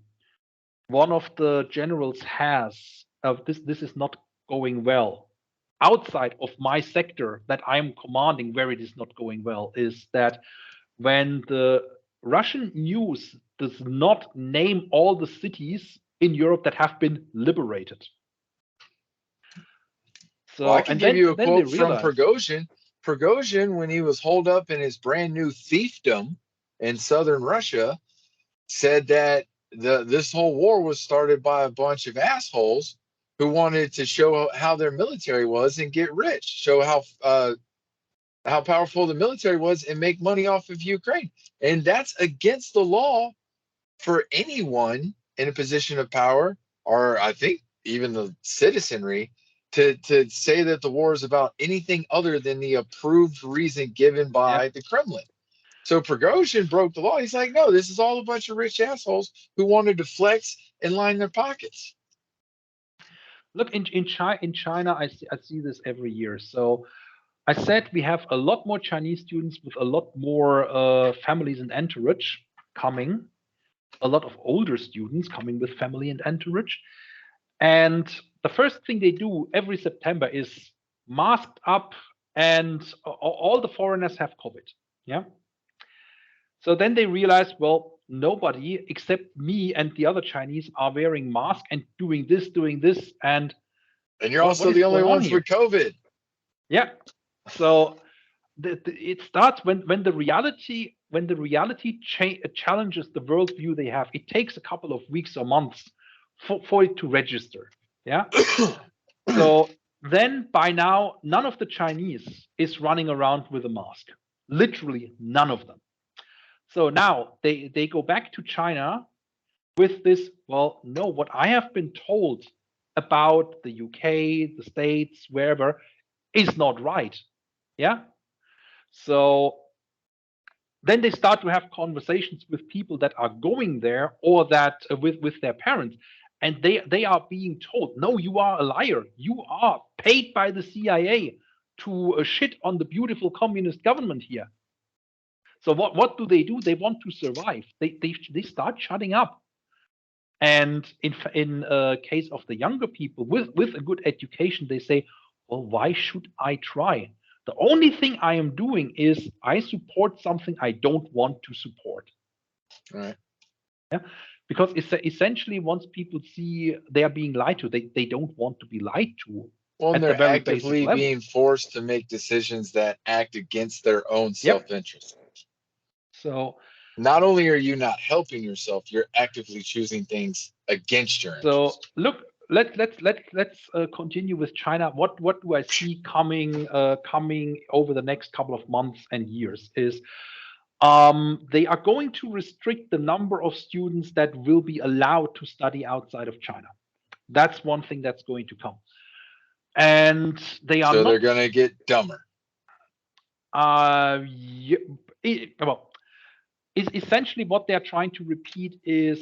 one of the generals has of this is not going well outside of my sector that I'm commanding, where it is not going well, is that when the Russian news does not name all the cities in Europe that have been liberated. So, Well, I can and give then, you a then they quote from realize, Prigozhin. Prigozhin, when he was holed up in his brand new fiefdom in southern Russia, said that this whole war was started by a bunch of assholes who wanted to show how their military was and get rich, show how powerful the military was and make money off of Ukraine. And that's against the law for anyone in a position of power, or I think even the citizenry, to say that the war is about anything other than the approved reason given by yeah, the Kremlin. So Prigozhin broke the law. He's like, no, this is all a bunch of rich assholes who wanted to flex and line their pockets. look in China, I see this every year. So I said we have a lot more Chinese students with a lot more families and entourage coming, a lot of older students coming with family and entourage. And the first thing they do every September is masked up, and all the foreigners have COVID. Yeah. So then they realize, well, nobody except me and the other Chinese are wearing masks and doing this, and And you're what also is the only going on ones here? with COVID. Yeah. So it starts when the reality challenges the worldview they have. It takes a couple of weeks or months for it to register. Yeah. So then by now, none of the Chinese is running around with a mask. Literally none of them. So now they go back to China with this, well, no, what I have been told about the UK, the States, wherever, is not right. Yeah. So then they start to have conversations with people that are going there or that with their parents, and they are being told, no, you are a liar, you are paid by the CIA to shit on the beautiful communist government here. So what do? They want to survive. They start shutting up. And in case of the younger people with a good education, they say, well, why should I try? The only thing I am doing is I support something I don't want to support. Right. Yeah, because essentially, once people see they are being lied to, they don't want to be lied to Well, and at the they're very basic actively level. being forced to make decisions that act against their own Yep. self-interest. So Not only are you not helping yourself, you're actively choosing things against your interest. look, let's continue with China. What do I see coming over the next couple of months and years is they are going to restrict the number of students that will be allowed to study outside of China. That's one thing that's going to come. And they are So they're not. going to get dumber. Well, essentially what they're trying to repeat is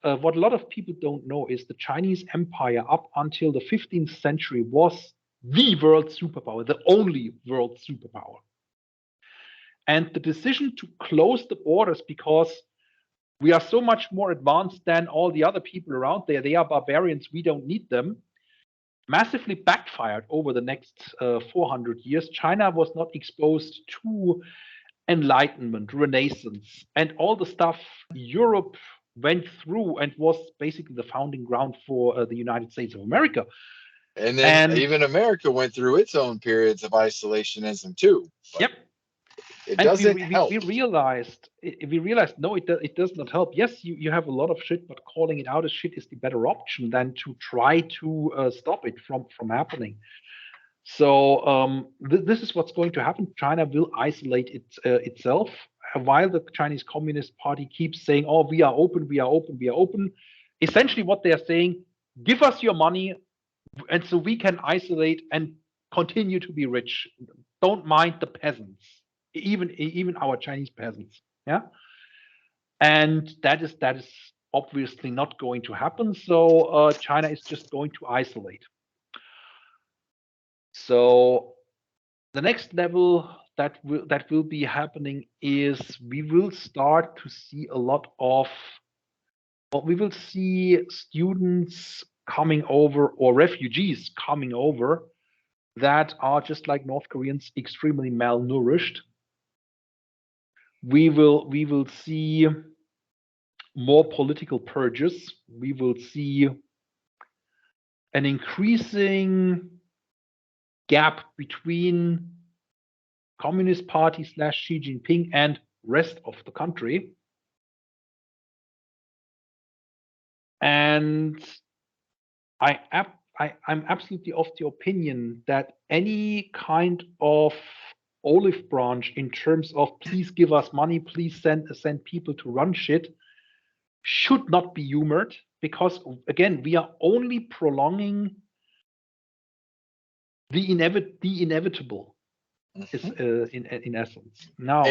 what a lot of people don't know is the Chinese Empire up until the 15th century was the world superpower, the only world superpower. And the decision to close the borders because we are so much more advanced than all the other people around there, they are barbarians, we don't need them, massively backfired over the next 400 years. China was not exposed to Enlightenment, Renaissance, and all the stuff Europe went through and was basically the founding ground for the United States of America. And then And even America went through its own periods of isolationism too. But yep, it and doesn't help. we realized no, it does not help. Yes, you have a lot of shit, but calling it out as shit is the better option than to try to stop it from happening. So this is what's going to happen. China will isolate itself while the Chinese Communist Party keeps saying, "Oh, we are open, we are open, we are open." Essentially, what they are saying: give us your money, and so we can isolate and continue to be rich. Don't mind the peasants, even our Chinese peasants. Yeah, and that is obviously not going to happen. So China is just going to isolate. So the next level that will be happening is we will start to see a lot of, well, we will see students coming over or refugees coming over that are just like North Koreans, extremely malnourished. We will see more political purges. We will see an increasing gap between Communist Party / Xi Jinping and rest of the country. And I'm absolutely of the opinion that any kind of olive branch in terms of please give us money, please send people to run shit should not be humored, because again, we are only prolonging the inevitable. Is in essence now.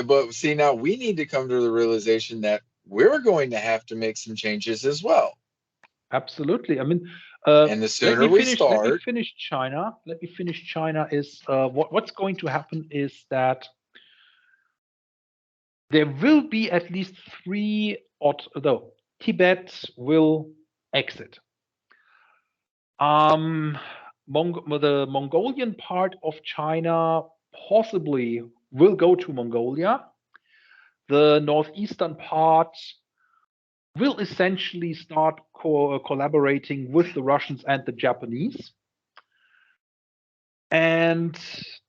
But see, now we need to come to the realization that we're going to have to make some changes as well. Absolutely. I mean, and the sooner we start, let me finish China. Is what's going to happen is that there will be at least three, although Tibet will exit. The Mongolian part of China possibly will go to Mongolia. The northeastern part will essentially start collaborating with the Russians and the Japanese. And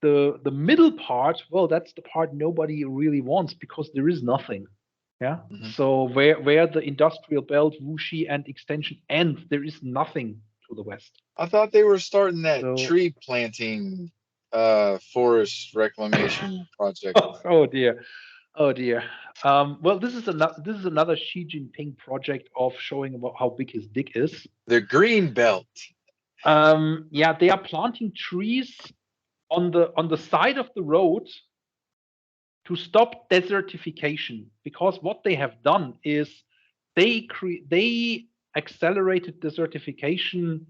the middle part, well, that's the part nobody really wants because there is nothing. Yeah. Mm-hmm. So where the industrial belt, Wuxi, and extension end, there is nothing to the west. I thought they were starting that tree planting forest reclamation project. Oh dear. Well, this is another Xi Jinping project of showing about how big his dick is. The green belt. Yeah, they are planting trees on the side of the road to stop desertification, because what they have done is they accelerated desertification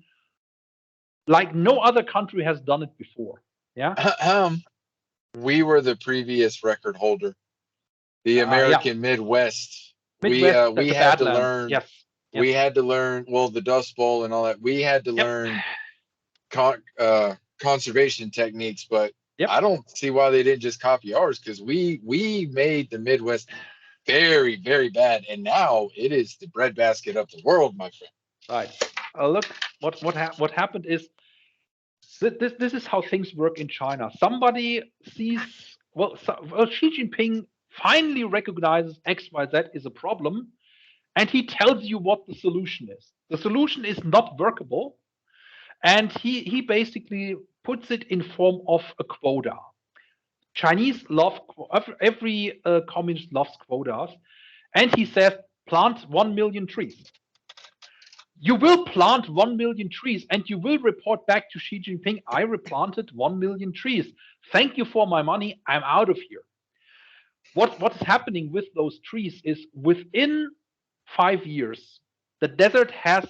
like no other country has done it before. Yeah. We were the previous record holder. The American Midwest. We had to learn. Yes. We had to learn. Well, the Dust Bowl and all that. We had to learn conservation techniques, but I don't see why they didn't just copy ours, because we made the Midwest very, very bad, and now it is the breadbasket of the world, my friend. Right. Look, what happened is this is how things work in China. Somebody sees Xi Jinping finally recognizes XYZ is a problem, and he tells you what the solution is. The solution is not workable, and he basically puts it in form of a quota. Chinese love, every communist loves quotas, and he says plant 1 million trees. You will plant 1 million trees, and you will report back to Xi Jinping, I replanted 1 million trees. Thank you for my money. I'm out of here. What's happening with those trees is within 5 years, the desert has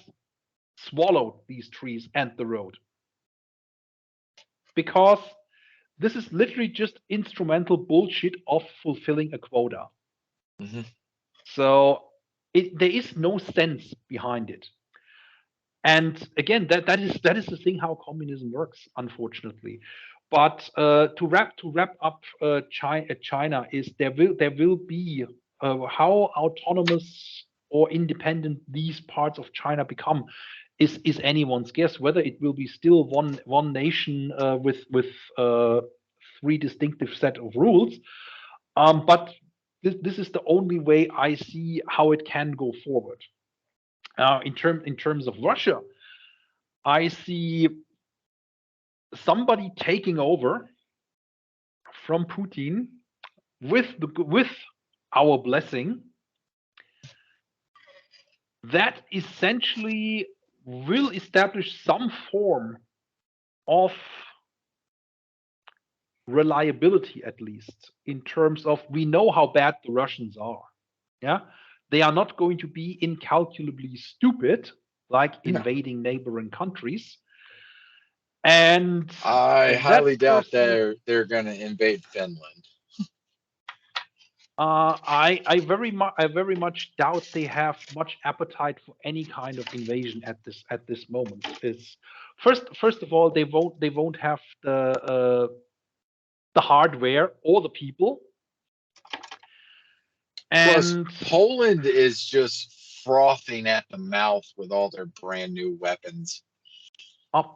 swallowed these trees and the road. Because this is literally just instrumental bullshit of fulfilling a quota. Mm-hmm. So there is no sense behind it. And again, that is the thing how communism works, unfortunately. But to wrap up China is there will be how autonomous or independent these parts of China become is anyone's guess. Whether it will be still one nation with three distinctive set of rules, but this is the only way I see how it can go forward. In terms of Russia, I see somebody taking over from Putin with our blessing. That essentially will establish some form of reliability, at least in terms of we know how bad the Russians are. Yeah, they are not going to be incalculably stupid like No, invading neighboring countries, and I highly that doubt personally, they're going to invade Finland. I very much doubt they have much appetite for any kind of invasion at this moment. Is first of all, they won't have the hardware or the people. Plus, And Poland is just frothing at the mouth with all their brand new weapons.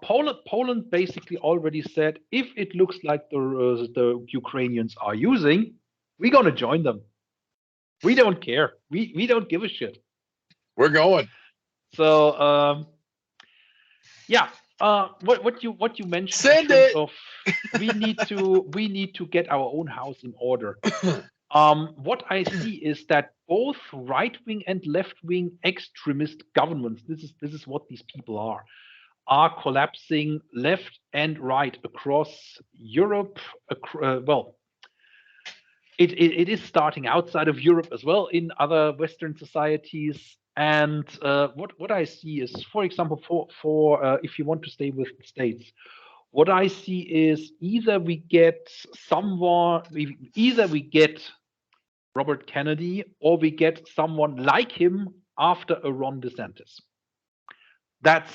Poland basically already said if it looks like the Ukrainians are using, we're gonna join them. We don't care. We don't give a shit. We're going. So yeah, what you mentioned in Send terms it. of we need to get our own house in order. What I see is that both right wing and left wing extremist governments, this is what these people are collapsing left and right across Europe. Well, it is starting outside of Europe as well in other Western societies. And what I see is, for example, for if you want to stay with the States, what I see is either we get Robert Kennedy or we get someone like him after a Ron DeSantis. That's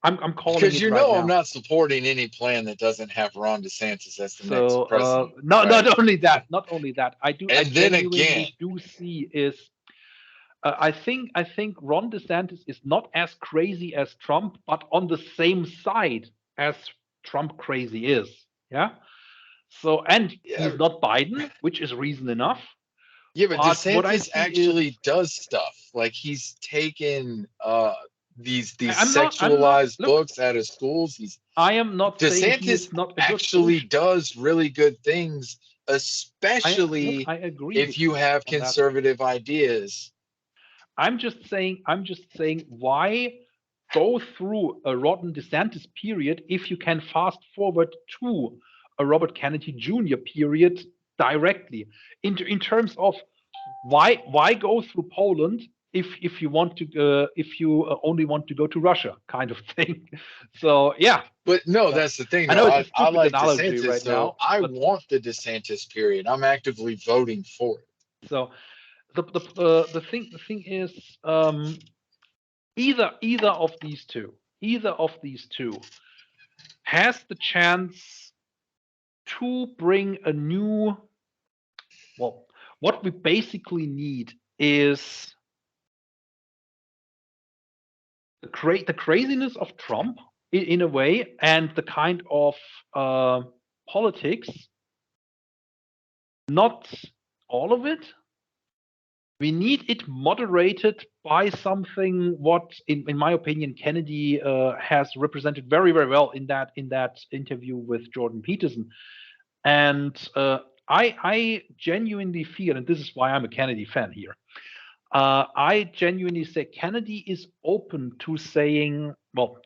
I'm calling Because it you right know I'm now. not supporting any plan that doesn't have Ron DeSantis as the next So president. not Right. not only that, I And then again, genuinely do see is I think Ron DeSantis is not as crazy as Trump, but on the same side as Trump crazy is. Yeah. So and yeah, he's not Biden, which is reason enough. yeah, but But what I DeSantis see is actually does stuff. Like he's taken these I'm not sexualized look, books out of schools. He's I am not saying he DeSantis is not a good actually solution. does really good things, especially I agree if with you you have on that. conservative ideas. I'm just saying why go through a Ron DeSantis period if you can fast forward to a Robert Kennedy Jr. period directly in terms of why go through Poland if you want to if you only want to go to Russia kind of thing. So yeah, But no, uh, that's the thing I though. know it's a I stupid like analogy DeSantis right though. now, I but want the DeSantis period. I'm actively voting for it. so the thing is either of these two, either of these two has the chance to bring a new. Well, what we basically need is the craziness of Trump in a way, and the kind of politics. Not all of it. We need it moderated by something what, in my opinion, Kennedy has represented very, very well in that interview with Jordan Peterson. And I genuinely feel, and this is why I'm a Kennedy fan here. I genuinely say Kennedy is open to saying, well,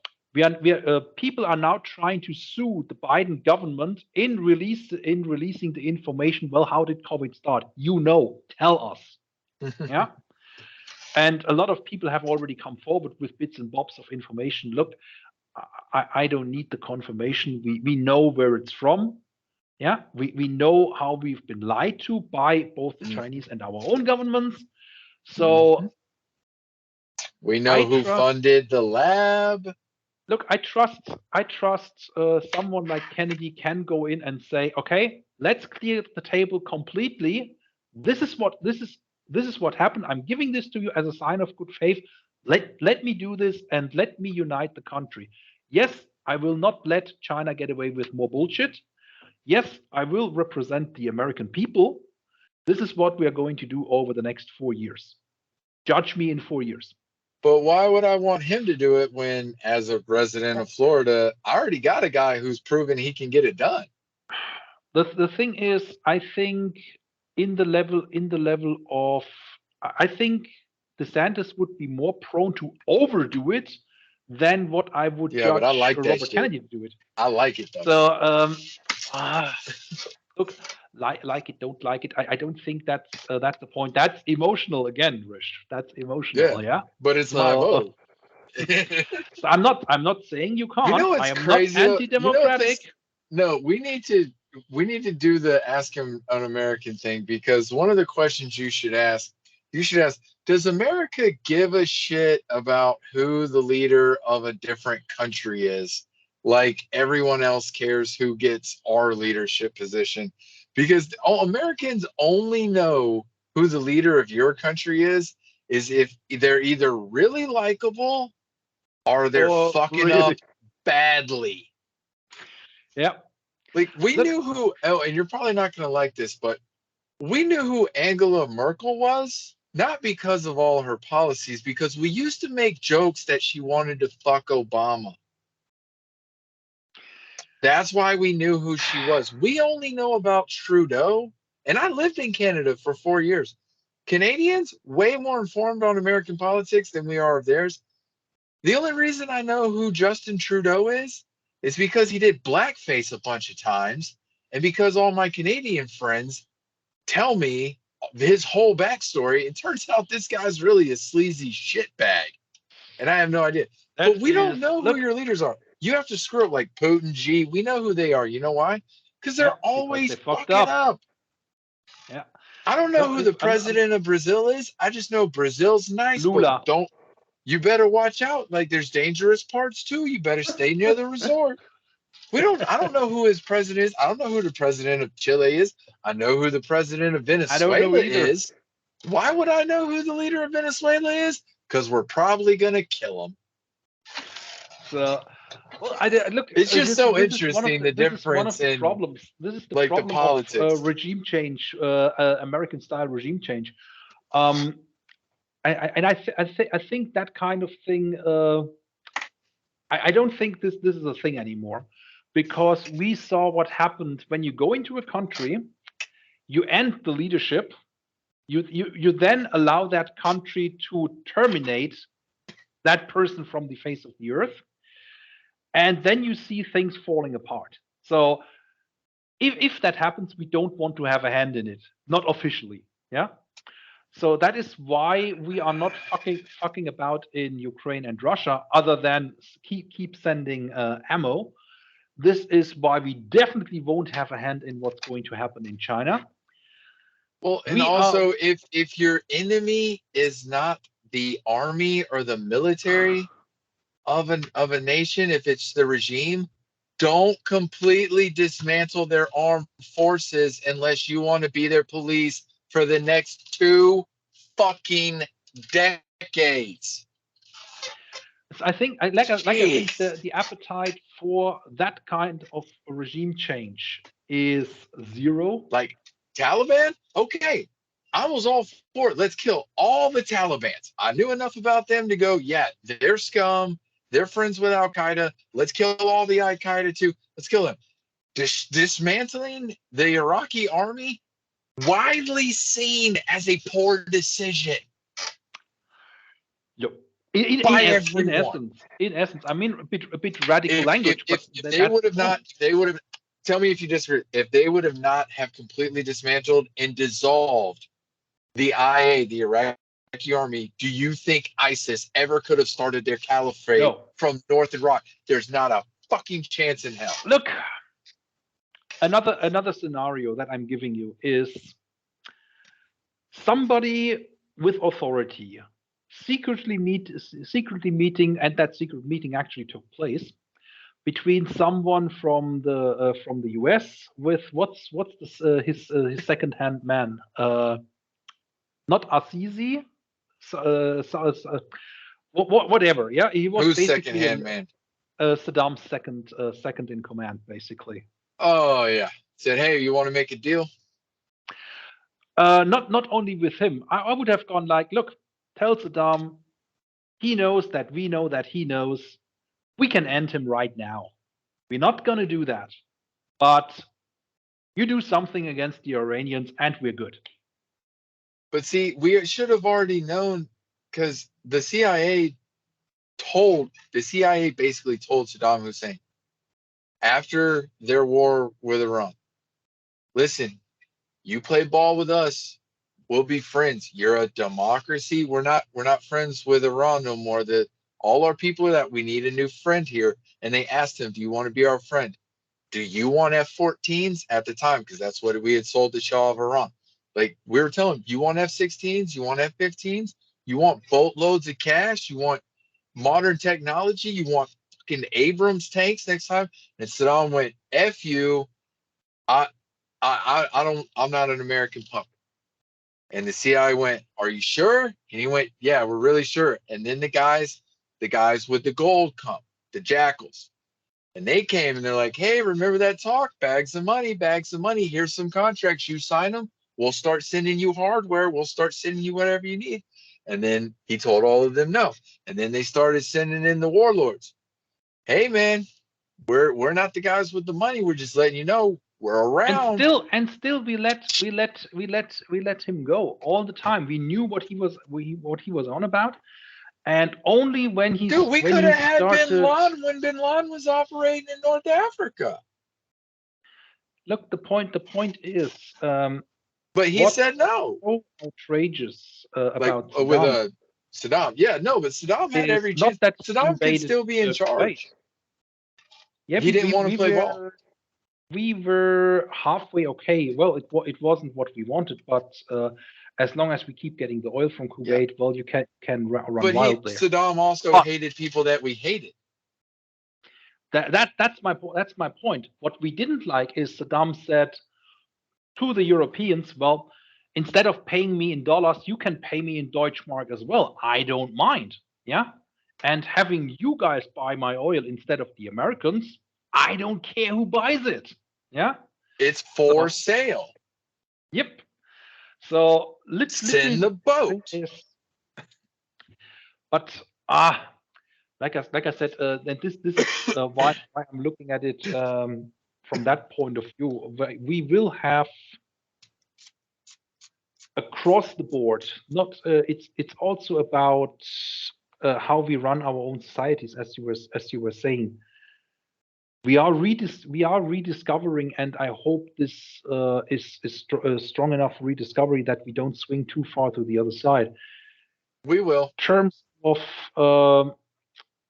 people are now trying to sue the Biden government in releasing the information. Well, how did COVID start? Tell us. Yeah. And a lot of people have already come forward with bits and bobs of information. Look, I don't need the confirmation. We know where it's from. Yeah. We know how we've been lied to by both the Chinese and our own governments. Mhm. So We I know who trust. funded the lab. Look, I trust someone like Kennedy can go in and say, okay, let's clear the table completely. This is what happened. I'm giving this to you as a sign of good faith. Let me do this and let me unite the country. Yes, I will not let China get away with more bullshit. Yes, I will represent the American people. This is what we are going to do over the next 4 years. Judge me in 4 years. But why would I want him to do it when, as a resident of Florida, I already got a guy who's proven he can get it done? The thing is, I think in the level of I think DeSantis would be more prone to overdo it than what I would Yeah, but I judge like that Robert shit. Kennedy to do it. I like it though. So look, like it, don't like it. I don't think that's the point. That's emotional again, Rish. That's emotional, yeah. But it's my So, vote. so I'm not saying you can't. You know what's I am not crazy? anti-democratic. No, we need to do the ask him an American thing, because one of the questions you should ask, does America give a shit about who the leader of a different country is? Like everyone else cares who gets our leadership position, because Americans only know who the leader of your country is if they're either really likable or they're Or fucking really, up badly. yeah. Like we Look, knew who. Oh, and you're probably not going to like this, but we knew who Angela Merkel was, not because of all her policies, because we used to make jokes that she wanted to fuck Obama. That's why we knew who she was. We only know about Trudeau, and I lived in Canada for 4 years. Canadians way more informed on American politics than we are of theirs. The only reason I know who Justin Trudeau is because he did blackface a bunch of times, and because all my Canadian friends tell me his whole backstory. It turns out this guy's really a sleazy shitbag, and I have no idea. But we don't know who your leaders are. You have to screw up like Putin, G. We know who they are. You know why? Because they're always fucking up. Yeah. I don't know who the president of Brazil is. I just know Brazil's nice, Lula. but you better watch out. Like there's dangerous parts too. You better stay near the resort. I don't know who his president is. I don't know who the president of Chile is. I know who the president of Venezuela is. Why would I know who the leader of Venezuela is? Because we're probably gonna kill him. So, well, look. It's just so interesting the difference in problems. This is the like problem the politics. of regime change, American style regime change. I think that kind of thing. I don't think this is a thing anymore, because we saw what happened when you go into a country, you end the leadership, you then allow that country to terminate that person from the face of the earth, and then you see things falling apart. So if that happens, we don't want to have a hand in it, not officially. Yeah. So that is why we are not fucking about in Ukraine and Russia, other than keep sending ammo. This is why we definitely won't have a hand in what's going to happen in China. Well, and also if your enemy is not the army or the military of a nation, if it's the regime, don't completely dismantle their armed forces unless you want to be their police for the next 2 fucking decades. I think, I think the appetite for that kind of regime change is zero. Like Taliban, okay, I was all for it. Let's kill all the Talibans. I knew enough about them to go, yeah, they're scum. They're friends with Al Qaeda. Let's kill all the Al Qaeda too. Let's kill them. Dismantling the Iraqi army, widely seen as a poor decision. Yep. In essence, I mean a bit radical language. If they would have tell me if you disagree. If they would have not have completely dismantled and dissolved the IA, the Iraqi army, do you think ISIS ever could have started their caliphate from North Iraq? There's not a fucking chance in hell. Look, another scenario that I'm giving you is somebody with authority secretly meeting, and that secret meeting actually took place between someone from the US with what's his second-hand man, not Assisi, whatever. Yeah, he was Who's second-hand man? Saddam's second in command, basically. Oh yeah, said, hey, you want to make a deal? Not only with him. I would have gone like, look, tell Saddam, he knows that we know that he knows. We can end him right now. We're not going to do that. But you do something against the Iranians and we're good. But see, we should have already known, because the CIA the CIA basically told Saddam Hussein after their war with Iran, listen, you play ball with us, we'll be friends. You're a democracy. We're not friends with Iran no more. That all our people are that we need a new friend here. And they asked him, do you want to be our friend? Do you want F-14s at the time? Because that's what we had sold to Shah of Iran. Like we were telling him, you want F-16s? You want F-15s? You want boatloads of cash? You want modern technology? You want fucking Abrams tanks next time? And Saddam went, F you. I I don't, I'm not an American puppet. And the CIA went, are you sure? And he went, yeah, we're really sure. And then the guys with the gold come, the jackals. And they came and they're like, hey, remember that talk? Bags of money, bags of money. Here's some contracts. You sign them. We'll start sending you hardware. We'll start sending you whatever you need. And then he told all of them no. And then they started sending in the warlords. Hey, man, we're not the guys with the money. We're just letting you know we're around. And still we let him go all the time. We knew what he was on about. And only when Dude, we when could he have had Bin started, Laden when Bin Laden was operating in North Africa. look, the point is, But he what's said no. so outrageous Like about with Saddam Saddam. Yeah, no, but Saddam had is every not chance. that he Saddam could invaded still be in Kuwait. charge. Yeah, He didn't want to play ball. we were halfway okay. Well, it wasn't what we wanted, but as long as we keep getting the oil from Kuwait, Yeah. well, you can run But wild there. Saddam also But hated people that we hated. that's my point. What we didn't like is Saddam said to the Europeans, well, instead of paying me in dollars, you can pay me in Deutschmark as well. I don't mind. Yeah. And having you guys buy my oil instead of the Americans, I don't care who buys it. Yeah. It's for So, sale. yep. So Send literally the boat. but like I said, and this is why I'm looking at it from that point of view. We will have across the board. Not it's also about how we run our own societies, as you were saying. We are rediscovering, and I hope this is strong enough rediscovery that we don't swing too far to the other side. We will. In terms of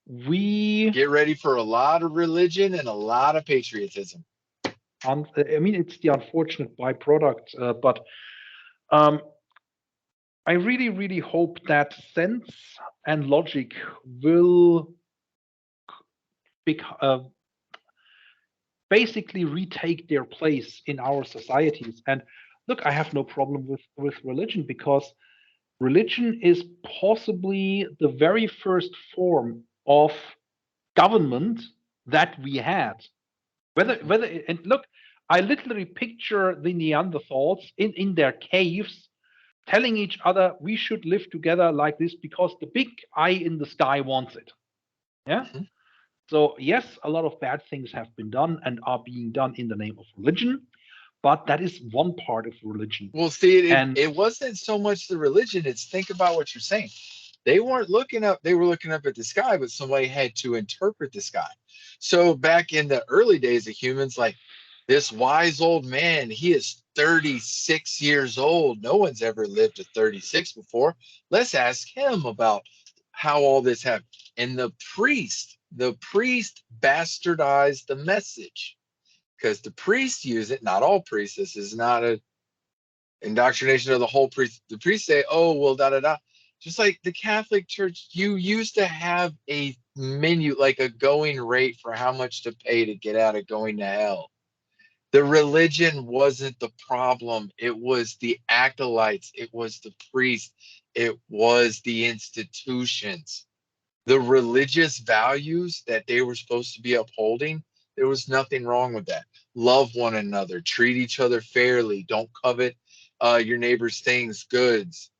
we get ready for a lot of religion and a lot of patriotism. I mean, it's the unfortunate byproduct, but I really hope that sense and logic will basically retake their place in our societies. And look, I have no problem with religion, because religion is possibly the very first form of government that we had. Whether and look, I literally picture the Neanderthals in their caves telling each other we should live together like this because the big eye in the sky wants it. Yeah. Mhm. So yes, a lot of bad things have been done and are being done in the name of religion, but that is one part of religion. Well, see, And it wasn't so much the religion. It's think about what you're saying. They weren't looking up. They were looking up at the sky, but somebody had to interpret the sky. So back in the early days of humans, like this wise old man, he is 36 years old. No one's ever lived to 36 before. Let's ask him about how all this happened. And the priest bastardized the message because the priests use it. Not all priests. This is not a indoctrination of the whole priest. The priests say, oh, well, da da da. Just like the Catholic Church, you used to have a menu, like a going rate for how much to pay to get out of going to hell. The religion wasn't the problem. It was the acolytes. It was the priests. It was the institutions. The religious values that they were supposed to be upholding, there was nothing wrong with that. Love one another, treat each other fairly, don't covet your neighbor's things, goods.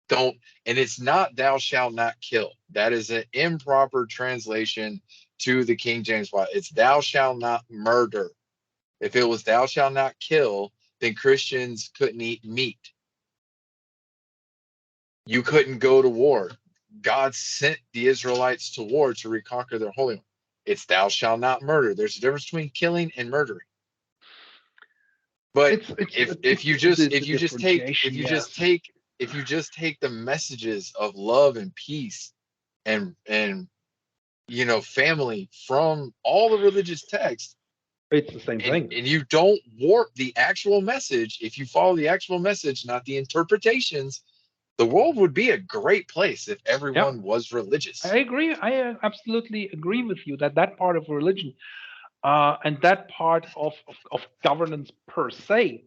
Don't, and it's not thou shalt not kill. That is an improper translation to the King James Bible. It's thou shalt not murder. If it was thou shalt not kill, then Christians couldn't eat meat. You couldn't go to war. God sent the Israelites to war to reconquer their holy one. It's thou shalt not murder. There's a difference between killing and murdering. But if you just take the messages of love and peace and family from all the religious texts, it's the same thing. And you don't warp the actual message. If you follow the actual message, not the interpretations, the world would be a great place if everyone was religious. I agree. I absolutely agree with you that part of religion and that part of governance per se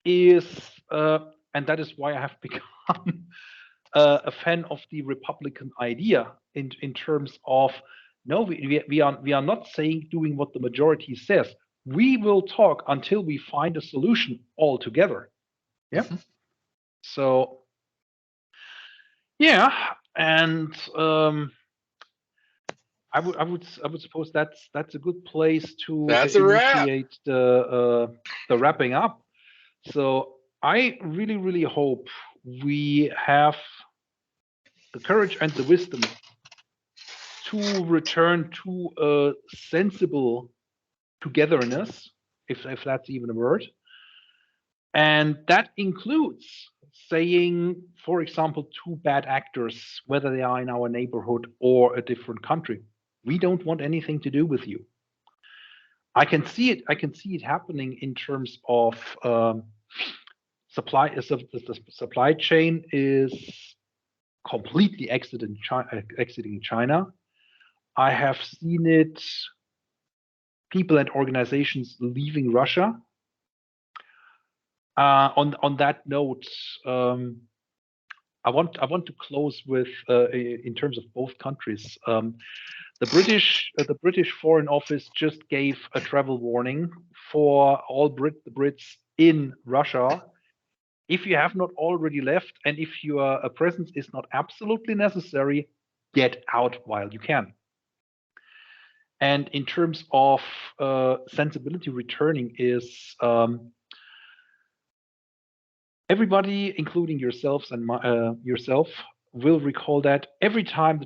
is, and that is why I have become a fan of the Republican idea in terms of, no, we are not saying doing what the majority says. We will talk until we find a solution altogether. Yeah. Mm-hmm. So, yeah, and I would suppose that's a good place to initiate the wrapping up. So I really hope we have the courage and the wisdom to return to a sensible togetherness, if that's even a word. And that includes saying, for example, to bad actors, whether they are in our neighborhood or a different country, we don't want anything to do with you. I can see it happening in terms of supply. The supply chain is completely exiting China. I have seen it. People and organizations leaving Russia. On that note, I want to close with in terms of both countries. The British Foreign Office just gave a travel warning for all the Brits in Russia. If you have not already left, and if your presence is not absolutely necessary, get out while you can. And in terms of sensibility returning is everybody, including yourselves and yourself, will recall that every time the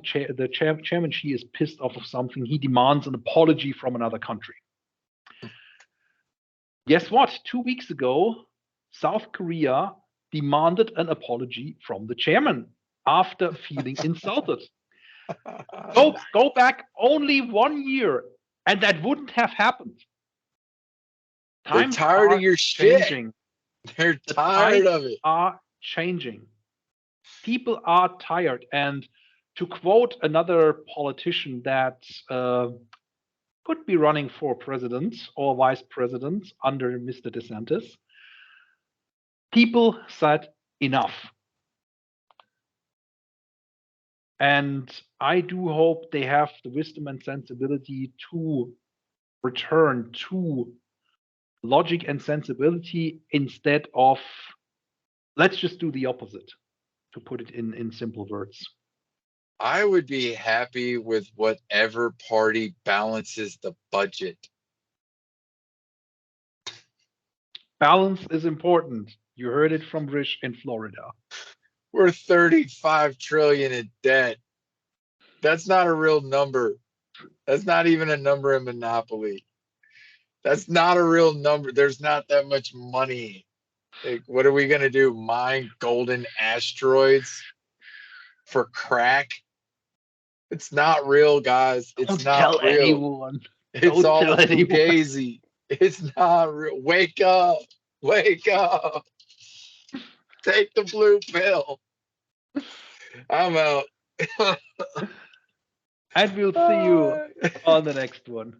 Chairman Xi is pissed off of something, he demands an apology from another country. Guess what? 2 weeks ago, South Korea demanded an apology from the chairman after feeling insulted. Go back only 1 year, and that wouldn't have happened. They're tired of your changing. Shit. They're tired of it. Are changing. People are tired. And to quote another politician that could be running for president or vice president under Mr. DeSantis, people said enough. And I do hope they have the wisdom and sensibility to return to logic and sensibility instead of let's just do the opposite, to put it in simple words. I would be happy with whatever party balances the budget. Balance is important. You heard it from Rish in Florida. We're 35 trillion in debt. That's not a real number. That's not even a number in Monopoly. That's not a real number. There's not that much money. Like, what are we going to do? Mine golden asteroids for crack? It's not real, guys. It's Don't not tell real. Anyone. It's Don't all tell anyone. fugazi. It's not real. Wake up. Wake up. Take the blue pill. I'm out. And we'll see you on the next one.